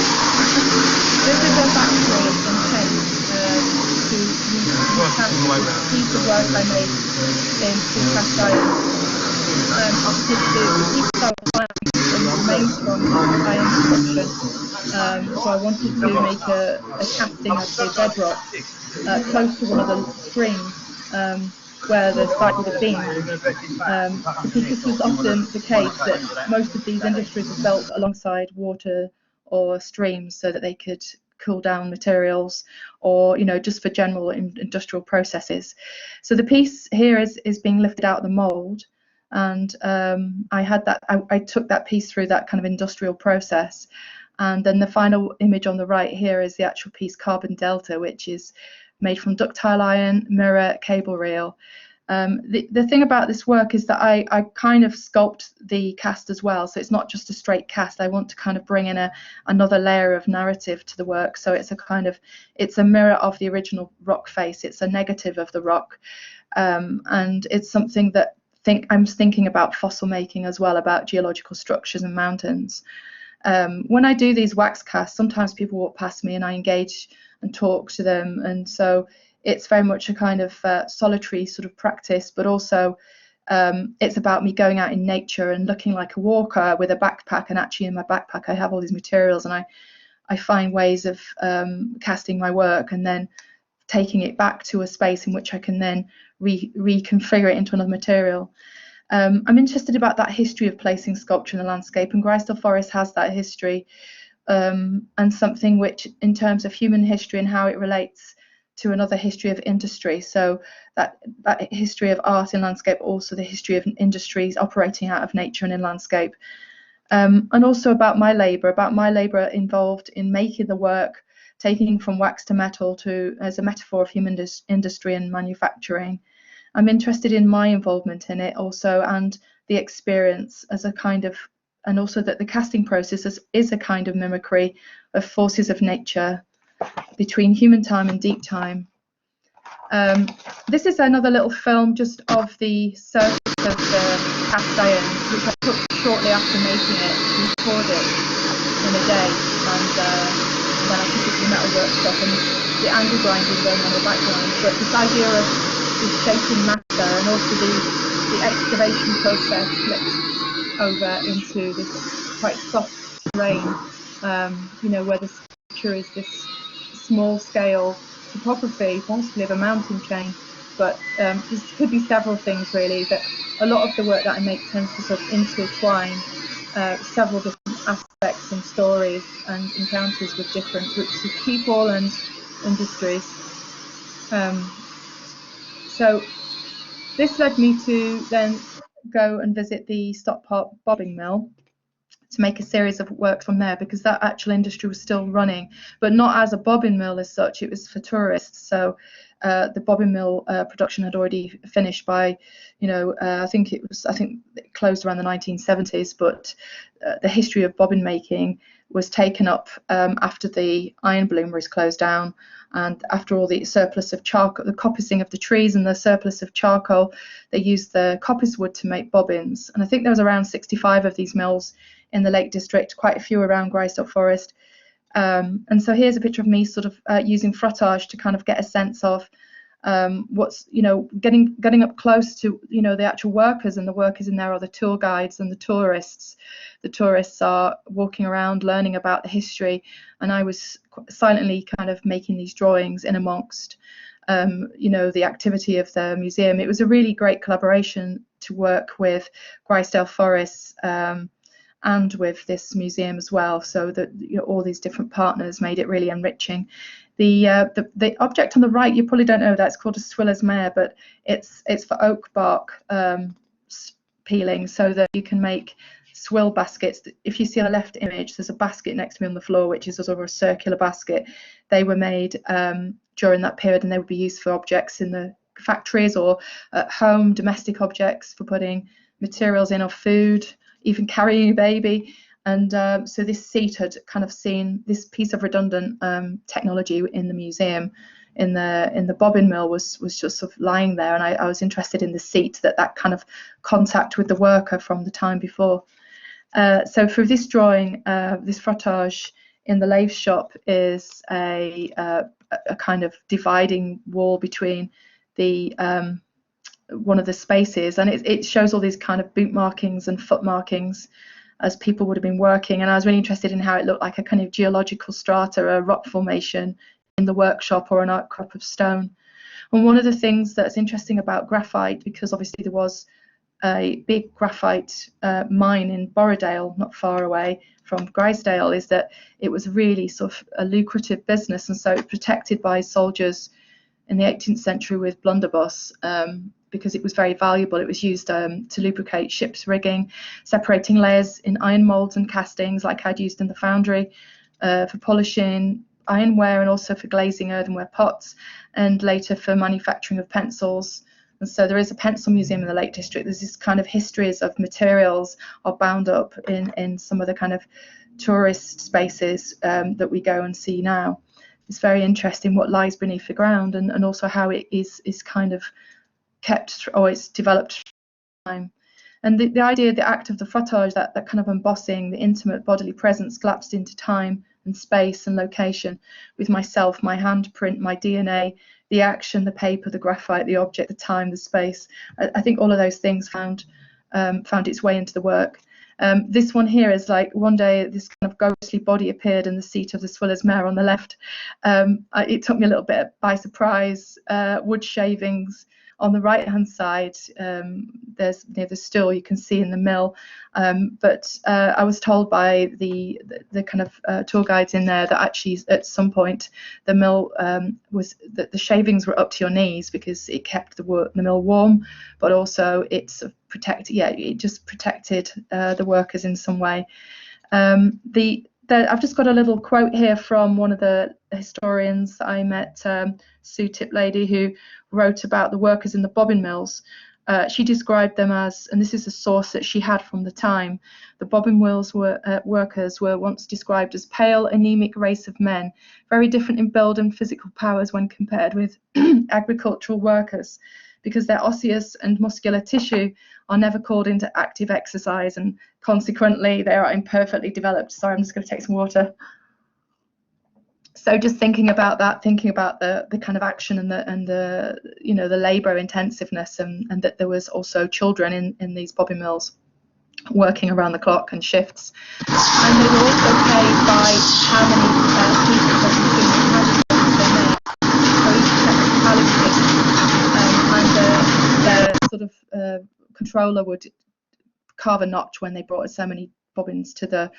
This is a backstory of some tape to a piece of work I made in cast iron. Obviously the piece I was finding in remains from iron construction. So I wanted to make a casting of the bedrock close to one of the streams where the site would have been, because this was often the case that most of these industries were built alongside water or streams so that they could cool down materials, or just for general industrial processes. So the piece here is being lifted out of the mold, and I took that piece through that kind of industrial process. And then the final image on the right here is the actual piece Carbon Delta, which is made from ductile iron, mirror, cable reel. The thing about this work is that I kind of sculpt the cast as well, so it's not just a straight cast. I want to kind of bring in another layer of narrative to the work. So it's a mirror of the original rock face. It's a negative of the rock, and it's something that I'm thinking about fossil making as well, about geological structures and mountains. When I do these wax casts, sometimes people walk past me and I engage and talk to them, and so it's very much a kind of solitary sort of practice, but also it's about me going out in nature and looking like a walker with a backpack, and actually in my backpack I have all these materials, and I find ways of casting my work and then taking it back to a space in which I can then reconfigure it into another material. I'm interested about that history of placing sculpture in the landscape, and Greystone Forest has that history, and something which, in terms of human history and how it relates to another history of industry, so that history of art in landscape, also the history of industries operating out of nature and in landscape, and also about my labour involved in making the work, taking from wax to metal as a metaphor of human industry and manufacturing. I'm interested in my involvement in it also, and the experience as a kind of, and also that the casting process is a kind of mimicry of forces of nature between human time and deep time. This is another little film just of the surface of the cast iron, which I took shortly after making it, record it in a day, and then I took it to the metal workshop, and the angle grinding going on in the background. But this idea of the shaping matter, and also the excavation process flips over into this quite soft terrain, where the sculpture is this small scale topography, possibly of a mountain chain, but this could be several things really. That a lot of the work that I make tends to sort of intertwine several different aspects and stories and encounters with different groups of people and industries. So this led me to then go and visit the Stockport bobbing mill to make a series of work from there, because that actual industry was still running, but not as a bobbin mill as such. It was for tourists. So the bobbin mill production had already finished by, I think it closed around the 1970s, but the history of bobbin making was taken up after the iron bloomeries closed down, and after all the surplus of charcoal, the coppicing of the trees and the surplus of charcoal, they used the coppice wood to make bobbins. And I think there was around 65 of these mills in the Lake District, quite a few around Greystone Forest. And so here's a picture of me sort of using frottage to kind of get a sense of what's, getting up close to, the actual workers, and the workers in there are the tour guides and the tourists. The tourists are walking around learning about the history, and I was silently kind of making these drawings in amongst, the activity of the museum. It was a really great collaboration to work with Greystone Forest and with this museum as well, so that all these different partners made it really enriching. The object on the right, you probably don't know that, it's called a swiller's mare, but it's for oak bark peeling, so that you can make swill baskets. If you see on the left image, there's a basket next to me on the floor, which is a sort of a circular basket. They were made during that period, and they would be used for objects in the factories or at home, domestic objects for putting materials in, or food, even carrying a baby. And so this seat had kind of seen this piece of redundant technology in the museum, in the bobbin mill, was just sort of lying there, and I was interested in the seat, that kind of contact with the worker from the time before. So through this drawing, this frottage in the lathe shop is a kind of dividing wall between the one of the spaces, and it shows all these kind of boot markings and foot markings, as people would have been working. And I was really interested in how it looked like a kind of geological strata, a rock formation in the workshop or an outcrop of stone. And one of the things that's interesting about graphite, because obviously there was a big graphite mine in Borrowdale, not far away from Grisdale, is that it was really sort of a lucrative business, and so it was protected by soldiers in the 18th century with blunderbuss, because it was very valuable. It was used to lubricate ships' rigging, separating layers in iron molds and castings like I'd used in the foundry, for polishing ironware and also for glazing earthenware pots, and later for manufacturing of pencils. And so there is a pencil museum in the Lake District. There's this kind of histories of materials are bound up in some of the kind of tourist spaces that we go and see now. It's very interesting what lies beneath the ground, and also how it is kind of kept, or it's developed through time. And the idea, the act of the frottage, that kind of embossing, the intimate bodily presence collapsed into time and space and location, with myself, my handprint, my DNA, the action, the paper, the graphite, the object, the time, the space. I think all of those things found its way into the work. This one here is like, one day this kind of ghostly body appeared in the seat of the Swiller's mare on the left. It took me a little bit by surprise. Wood shavings on the right hand side, there's near the still you can see in the mill, but I was told by the kind of tour guides in there that actually at some point the mill was that the shavings were up to your knees because it kept the mill warm, but also it's protected. Yeah, it just protected the workers in some way. I've just got a little quote here from one of the historians I met, Sue Tiplady, who wrote about the workers in the bobbin mills. She described them as, and this is a source that she had from the time, the bobbin mills workers were once described as pale, anemic race of men, very different in build and physical powers when compared with agricultural workers, because their osseous and muscular tissue are never called into active exercise, and consequently they are imperfectly developed. Sorry, I'm just going to take some water. So just thinking about that, thinking about the kind of action and the you know, the labour intensiveness, and that there was also children in these bobbin mills working around the clock and shifts, and they were also paid by how many pieces of machine, how many they made, so each and the sort of controller would carve a notch when they brought so many bobbins to the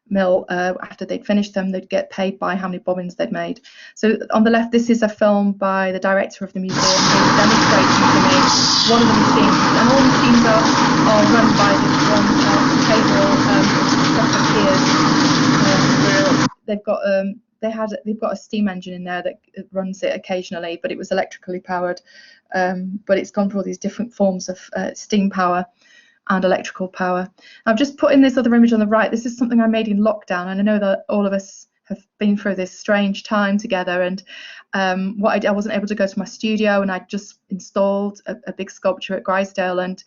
mill. After they'd finished them, they'd get paid by how many bobbins they'd made. So on the left, this is a film by the director of the museum who demonstrates to me one of the machines, and all machines are run by this one behavioral they've got a steam engine in there that runs it occasionally, but it was electrically powered, but it's gone through all these different forms of steam power and electrical power. I've just put in this other image on the right. This is something I made in lockdown, and I know that all of us have been through this strange time together, and I wasn't able to go to my studio, and I just installed a big sculpture at Grisdale, and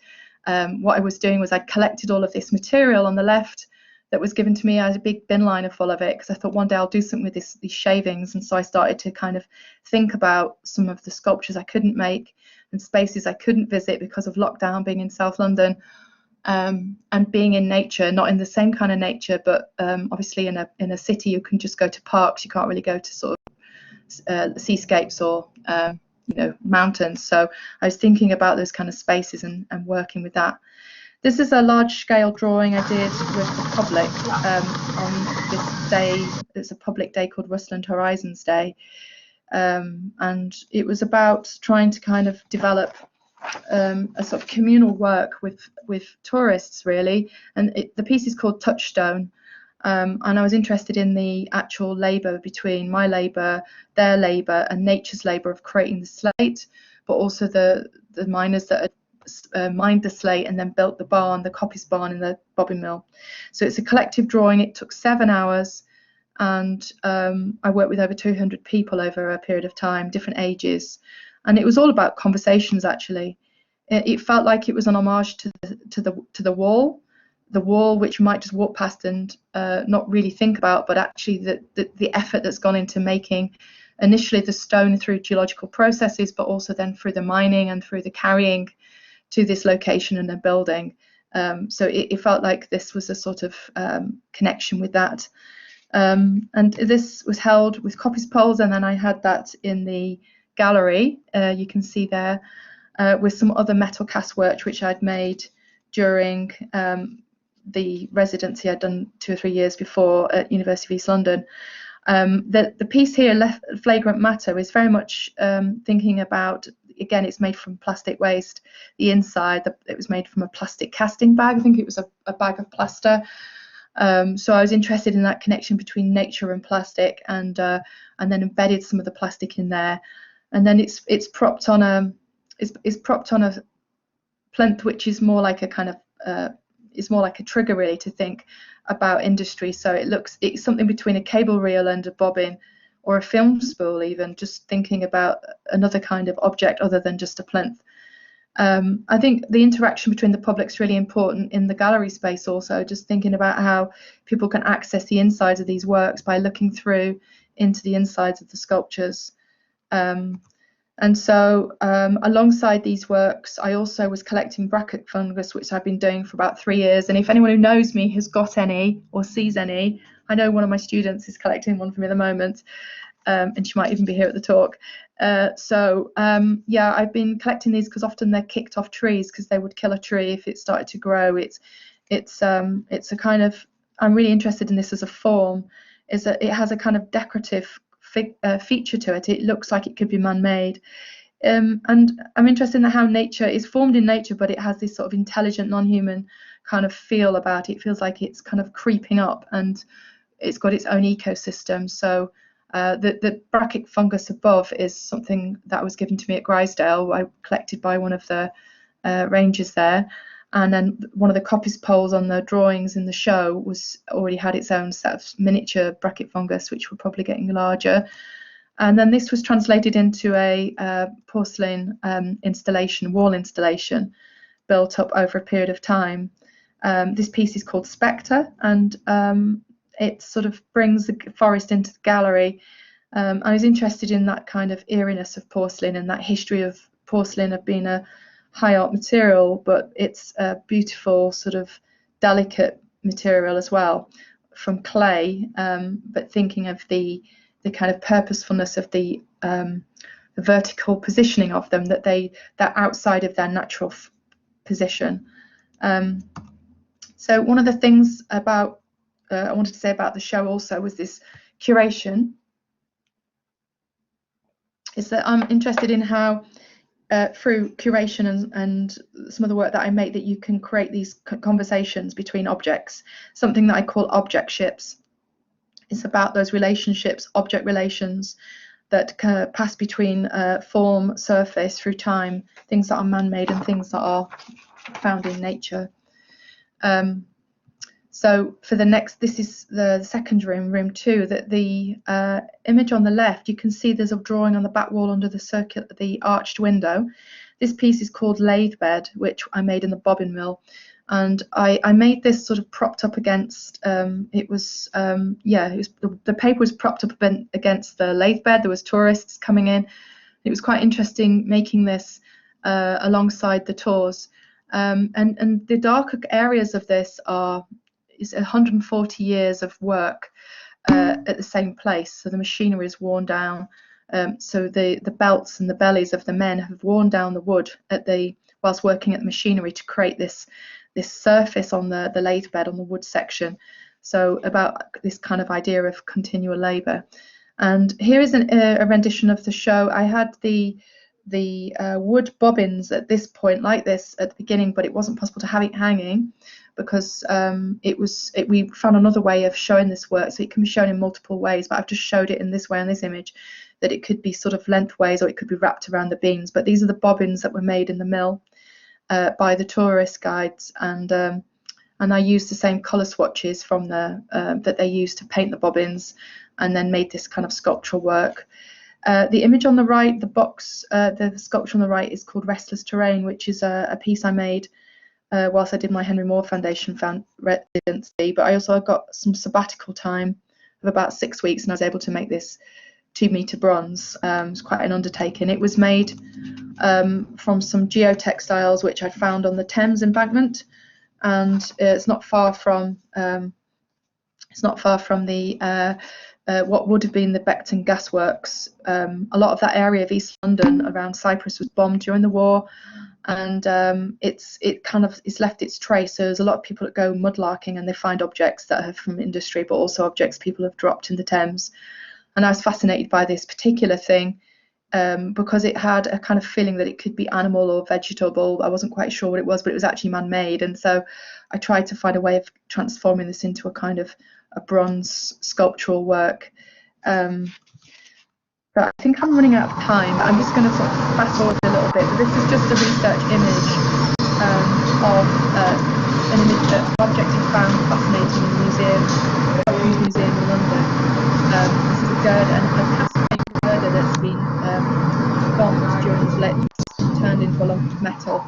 what I was doing was I collected all of this material on the left that was given to me. I had a big bin liner full of it because I thought one day I'll do something with these shavings, and so I started to kind of think about some of the sculptures I couldn't make and spaces I couldn't visit because of lockdown, being in South London. And being in nature, not in the same kind of nature, but obviously in a city you can just go to parks, you can't really go to sort of seascapes or you know, mountains. So I was thinking about those kind of spaces and working with that. This is a large-scale drawing I did with the public on this day. It's a public day called Rustland Horizons Day, and it was about trying to kind of develop a sort of communal work with tourists, really. And the piece is called Touchstone, and I was interested in the actual labour between my labour, their labour, and nature's labour of creating the slate, but also the miners that had mined the slate and then built the barn, the coppice barn in the bobbin mill. So it's a collective drawing. It took 7 hours, and I worked with over 200 people over a period of time, different ages. And it was all about conversations, actually. It felt like it was an homage to the wall which you might just walk past and not really think about, but actually the effort that's gone into making initially the stone through geological processes, but also then through the mining and through the carrying to this location and the building. So it felt like this was a sort of connection with that. And this was held with copies poles, and then I had that in the gallery, you can see there, with some other metal cast work which I'd made during the residency I'd done 2 or 3 years before at University of East London. The piece here, Flagrant Matter, is very much thinking about, again, it's made from plastic waste. The inside, it was made from a plastic casting bag. I think it was a bag of plaster. So I was interested in that connection between nature and plastic, and then embedded some of the plastic in there. And then it's propped on a plinth, which is more like a kind of is more like a trigger, really, to think about industry. So it's something between a cable reel and a bobbin, or a film spool, even, just thinking about another kind of object other than just a plinth. I think the interaction between the public's really important in the gallery space also, just thinking about how people can access the insides of these works by looking through into the insides of the sculptures. And so alongside these works, I also was collecting bracket fungus, which I've been doing for about 3 years. And if anyone who knows me has got any or sees any, I know one of my students is collecting one for me at the moment, and she might even be here at the talk. Yeah, I've been collecting these because often they're kicked off trees because they would kill a tree if it started to grow. It's a kind of, I'm really interested in this as a form, is that it has a kind of decorative feature to it. It looks like it could be man-made, and I'm interested in how nature is formed in nature, but it has this sort of intelligent, non-human kind of feel about it. It feels like it's kind of creeping up, and it's got its own ecosystem. So the bracket fungus above is something that was given to me at Grisdale, collected by one of the rangers there. And then one of the copies poles on the drawings in the show already had its own set of miniature bracket fungus, which were probably getting larger. And then this was translated into a porcelain installation, wall installation, built up over a period of time. This piece is called Spectre, and it sort of brings the forest into the gallery. I was interested in that kind of eeriness of porcelain and that history of porcelain of being a high art material, but it's a beautiful sort of delicate material as well, from clay, but thinking of the kind of purposefulness of the vertical positioning of them, that they're outside of their natural position. So one of the things about I wanted to say about the show also was this curation, is that I'm interested in how through curation and some of the work that I make, that you can create these conversations between objects, something that I call object ships. It's about those relationships, object relations, that pass between form, surface, through time, things that are man-made and things that are found in nature. So for the next, this is the second room, room 2, that the image on the left, you can see there's a drawing on the back wall under the arched window. This piece is called Lathe Bed, which I made in the bobbin mill. And I made this sort of propped up against, the paper was propped up against the lathe bed. There was tourists coming in. It was quite interesting making this alongside the tours. And the darker areas of this is 140 years of work at the same place. So the machinery is worn down. So the belts and the bellies of the men have worn down the wood whilst working at the machinery to create this surface on the lathe bed on the wood section. So about this kind of idea of continual labour. And here is a rendition of the show. I had the wood bobbins at this point like this at the beginning, but it wasn't possible to have it hanging because we found another way of showing this work, so it can be shown in multiple ways, but I've just showed it in this way on this image, that it could be sort of lengthways or it could be wrapped around the beams. But these are the bobbins that were made in the mill by the tourist guides, and I used the same colour swatches from that they used to paint the bobbins, and then made this kind of sculptural work. The image on the right, the sculpture on the right, is called Restless Terrain, which is a piece I made whilst I did my Henry Moore Foundation residency. But I also got some sabbatical time of about 6 weeks, and I was able to make this 2-metre bronze. It's quite an undertaking. It was made from some geotextiles which I found on the Thames embankment, and it's not far from the what would have been the Beckton gasworks. A lot of that area of East London around Cyprus was bombed during the war, and it's left its trace. So there's a lot of people that go mudlarking and they find objects that are from industry, but also objects people have dropped in the Thames. And I was fascinated by this particular thing because it had a kind of feeling that it could be animal or vegetable. I wasn't quite sure what it was, but it was actually man-made. And so I tried to find a way of transforming this into a kind of a bronze sculptural work. But I think I'm running out of time. I'm just going to sort of fast forward a little bit. But this is just a research image of an object I found fascinating in the museum, Scotland's Museum in London. This is a girder, a cast-made girder that's been bombed during the Blitz, turned into a lump of metal.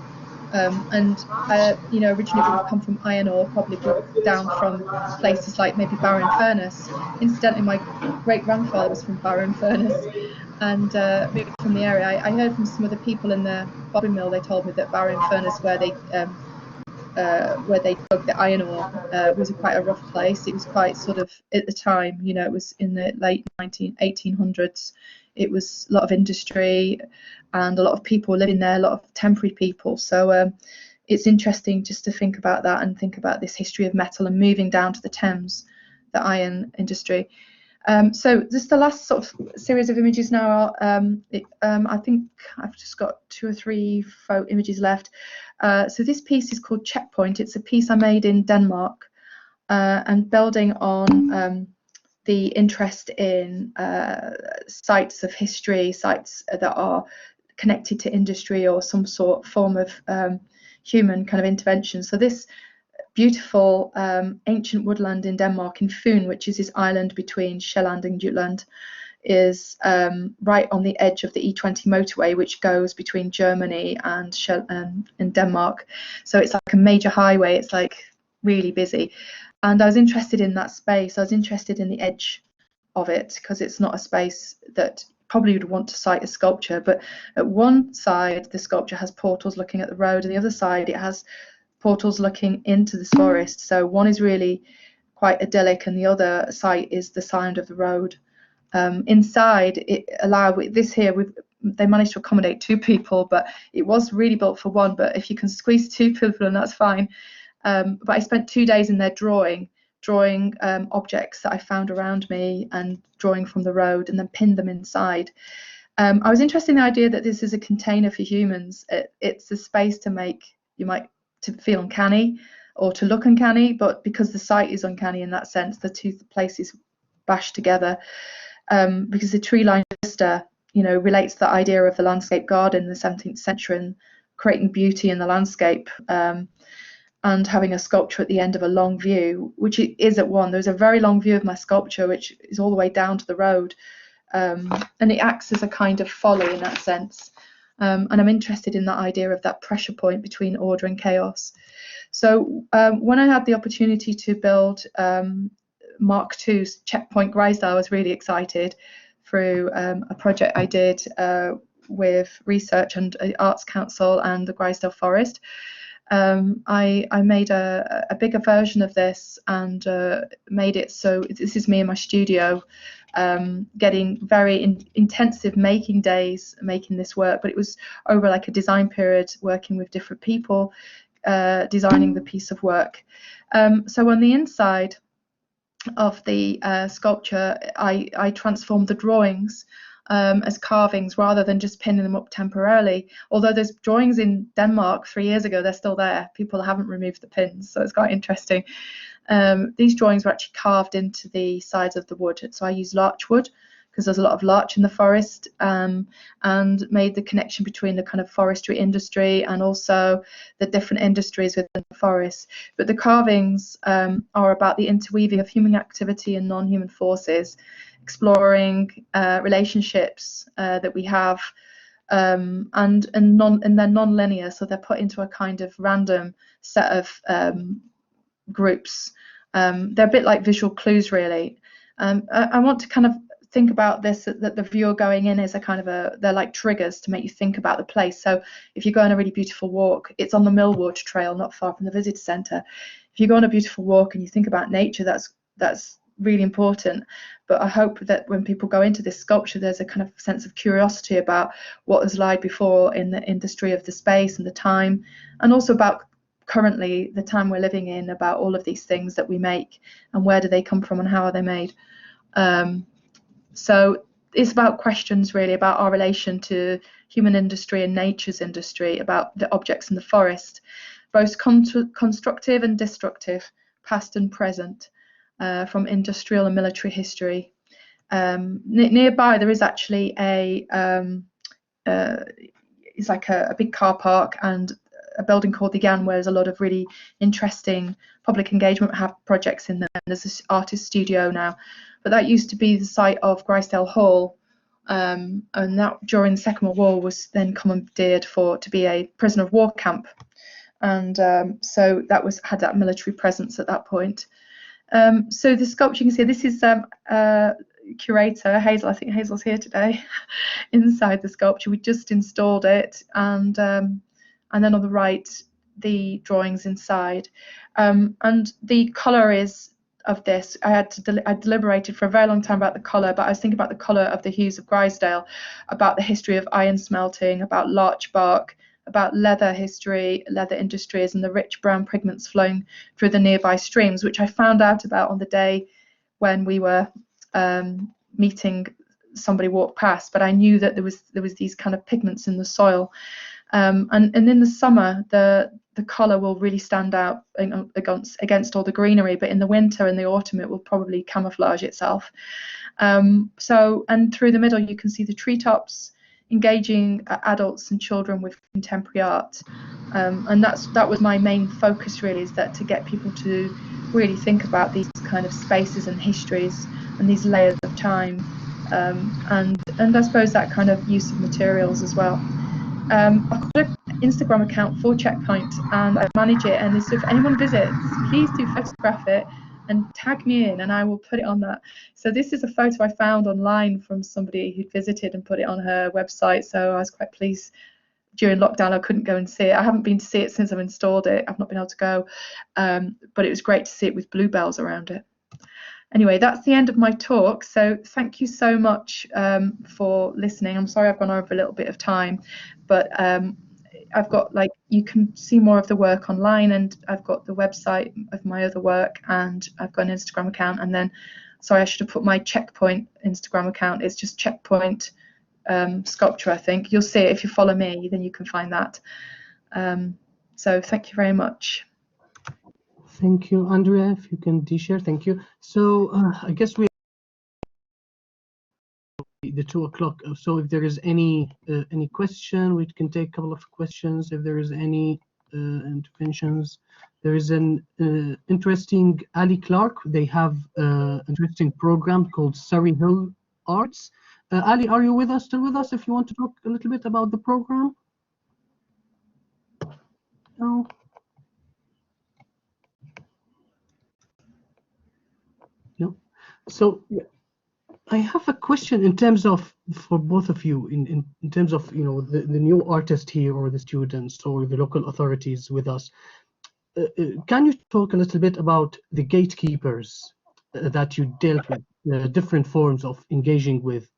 Originally it would have come from iron ore, probably brought down from places like maybe Barrow in Furness. Incidentally, my great-grandfather was from Barrow in Furness, and moved from the area. I heard from some of the people in the bobbin mill. They told me that Barrow in Furness, where they dug the iron ore, was quite a rough place. It was quite sort of, at the time, it was in the late 1800s. It was a lot of industry and a lot of people living there, a lot of temporary people. So it's interesting just to think about that and think about this history of metal and moving down to the Thames, the iron industry. So this is the last sort of series of images now. I think I've just got 2 or 3 images left. So this piece is called Checkpoint. It's a piece I made in Denmark and building on the interest in sites of history, sites that are connected to industry or some form of human kind of intervention. So this beautiful ancient woodland in Denmark, in Fyn, which is this island between Sjælland and Jutland, is right on the edge of the E20 motorway, which goes between Germany and Denmark. So it's like a major highway. It's like really busy. And I was interested in that space. I was interested in the edge of it because it's not a space that probably would want to site a sculpture. But at one side, the sculpture has portals looking at the road, and the other side, it has portals looking into this forest. So one is really quite idyllic, and the other site is the sound of the road. Inside, it allowed this here. They managed to accommodate 2 people, but it was really built for 1. But if you can squeeze 2 people, and that's fine. But I spent 2 days in there drawing objects that I found around me and drawing from the road, and then pinned them inside. I was interested in the idea that this is a container for humans. It's a space to feel uncanny or to look uncanny, but because the site is uncanny in that sense, the 2 places bashed together. Because the tree-lined vista, relates to the idea of the landscape garden in the 17th century and creating beauty in the landscape. And having a sculpture at the end of a long view, which it is at one. There's a very long view of my sculpture, which is all the way down to the road. And it acts as a kind of folly in that sense. And I'm interested in that idea of that pressure point between order and chaos. So when I had the opportunity to build Mark II's Checkpoint Grizedale, I was really excited through a project I did with research and Arts Council and the Grizedale Forest. I made a bigger version of this and made it so this is me in my studio, getting very intensive making days making this work, but it was over like a design period, working with different people, designing the piece of work. So on the inside of the sculpture, I transformed the drawings as carvings rather than just pinning them up temporarily. Although there's drawings in Denmark 3 years ago, they're still there. People haven't removed the pins, so it's quite interesting. These drawings were actually carved into the sides of the wood. So I used larch wood because there's a lot of larch in the forest, and made the connection between the kind of forestry industry and also the different industries within the forest. But the carvings are about the interweaving of human activity and non-human forces, exploring relationships that we have, and they're non-linear, so they're put into a kind of random set of groups. They're a bit like visual clues, really. I want to kind of think about this, that the viewer going in is a kind of they're like triggers to make you think about the place. So if you go on a really beautiful walk, it's on the Millwater Trail, not far from the visitor centre. If you go on a beautiful walk and you think about nature, that's really important. But I hope that when people go into this sculpture, there's a kind of sense of curiosity about what has lied before in the industry of the space and the time, and also about currently the time we're living in, about all of these things that we make and where do they come from and how are they made. So it's about questions really about our relation to human industry and nature's industry, about the objects in the forest, both constructive and destructive, past and present, from industrial and military history. Nearby there is actually it's like a big car park and a building called the Yan, where there's a lot of really interesting public engagement projects in there. And there's this artist studio now, but that used to be the site of Grisdale Hall, and that during the Second World War was then commandeered to be a prisoner of war camp, and so that had that military presence at that point. So the sculpture you can see, this is curator Hazel. I think Hazel's here today. Inside the sculpture, we just installed it, and then on the right the drawings inside, and the colour is of this. I deliberated for a very long time about the colour, but I was thinking about the colour of the hues of Grisdale, about the history of iron smelting, about larch bark, about leather history, leather industries, and the rich brown pigments flowing through the nearby streams, which I found out about on the day when we were meeting. Somebody walked past, but I knew that there was these kind of pigments in the soil, and in the summer the colour will really stand out against all the greenery, but in the winter and the autumn it will probably camouflage itself. So, and through the middle you can see the treetops engaging adults and children with contemporary art, and that was my main focus really, is that to get people to really think about these kind of spaces and histories and these layers of time, and I suppose that kind of use of materials as well. I've got an Instagram account for Checkpoint and I manage it, and if anyone visits, please do photograph it and tag me in and I will put it on that. So this is a photo I found online from somebody who'd visited and put it on her website, so I was quite pleased. During lockdown I couldn't go and see it. I haven't been to see it since I've installed it. I've not been able to go, but it was great to see it with bluebells around it. Anyway, that's the end of my talk, so thank you so much for listening. I'm sorry I've gone over a little bit of time, but I've got, like, you can see more of the work online, and I've got the website of my other work, and I've got an Instagram account, and then, sorry, I should have put my Checkpoint Instagram account. It's just Checkpoint Sculpture, I think. You'll see it if you follow me, then you can find that. So thank you very much. Thank you, Andrea. If you can share, thank you. So I guess we the 2 o'clock. So if there is any question, we can take a couple of questions. If there is any interventions, there is an interesting Ali Clark. They have an interesting program called Surrey Hill Arts. Ali, are you with us? Still with us? If you want to talk a little bit about the program. No. No. So I have a question in terms of, for both of you, in terms of, you know, the new artist here, or the students, or the local authorities with us. Can you talk a little bit about the gatekeepers that you dealt with, different forms of engaging with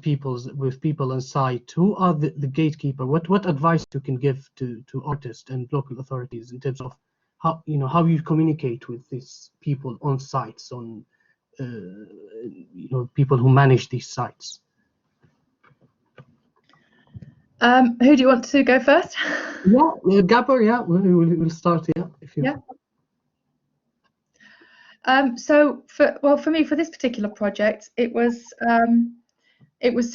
people on site? Who are the gatekeeper? What advice you can give to artists and local authorities in terms of how you communicate with these people on sites, on people who manage these sites? Who do you want to go first? Yeah, Gabor. Yeah, we'll start. Yeah, if you. Yeah. So for me, for this particular project, it was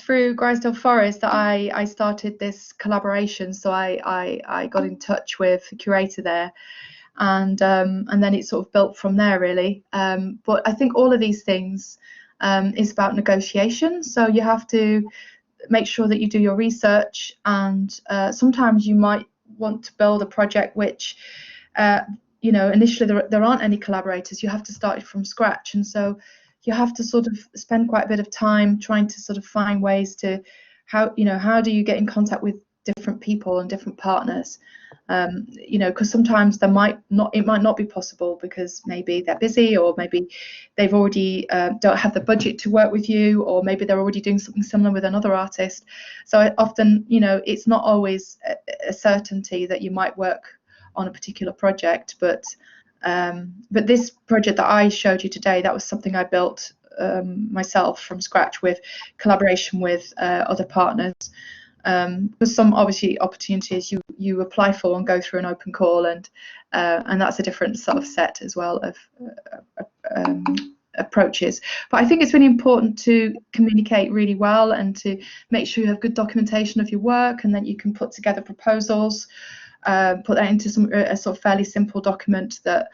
through Grisdale Forest that I started this collaboration. So I got in touch with the curator there, and then it sort of built from there really. But I think all of these things is about negotiation. So you have to make sure that you do your research, and sometimes you might want to build a project which initially there aren't any collaborators. You have to start from scratch, and so you have to sort of spend quite a bit of time trying to sort of find ways to how do you get in contact with different people and different partners, because sometimes it might not be possible because maybe they're busy, or maybe they've already don't have the budget to work with you, or maybe they're already doing something similar with another artist. So often, it's not always a certainty that you might work on a particular project, but this project that I showed you today, that was something I built myself from scratch with collaboration with other partners. There's some obviously opportunities you apply for and go through an open call, and that's a different sort of set as well of approaches. But I think it's really important to communicate really well and to make sure you have good documentation of your work, and then you can put together proposals, put that into a sort of fairly simple document that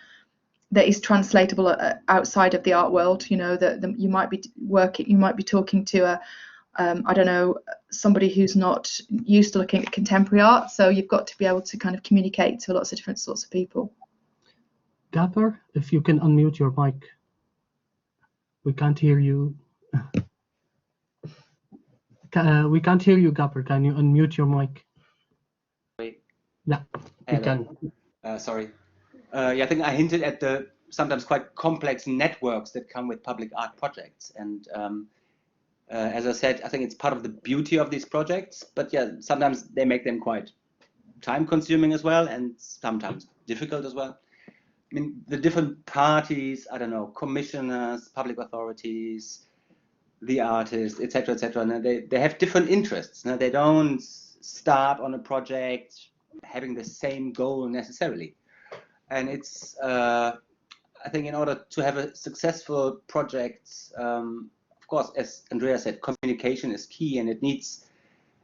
is translatable outside of the art world. That you might be talking to I don't know, somebody who's not used to looking at contemporary art. So you've got to be able to kind of communicate to lots of different sorts of people. Gabor, if you can unmute your mic. We can't hear you. We can't hear you, Gabor. Can you unmute your mic? Wait. Yeah, we can. Sorry. I think I hinted at the sometimes quite complex networks that come with public art projects. And as I said, I think it's part of the beauty of these projects. But yeah, sometimes they make them quite time-consuming as well, and sometimes difficult as well. I mean, the different parties, I don't know, commissioners, public authorities, the artists, etc., etc. They have different interests. Now, they don't start on a project having the same goal necessarily. And it's, I think, in order to have a successful project, of course, as Andrea said, communication is key, and it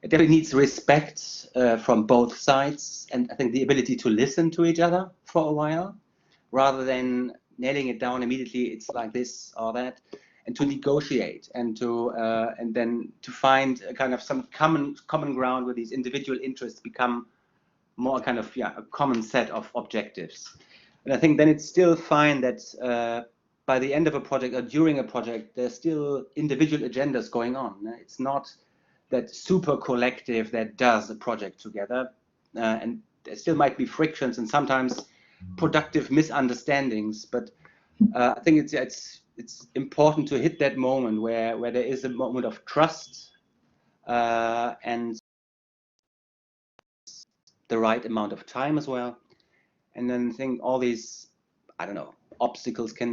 definitely needs respect from both sides, and I think the ability to listen to each other for a while, rather than nailing it down immediately. It's like this or that, and to negotiate and then to find a kind of some common ground where these individual interests become more kind of a common set of objectives. And I think then it's still fine that by the end of a project or during a project, there's still individual agendas going on. It's not that super collective that does a project together, and there still might be frictions and sometimes productive misunderstandings. But I think it's important to hit that moment where there is a moment of trust and the right amount of time as well. And then I think all these, I don't know, obstacles can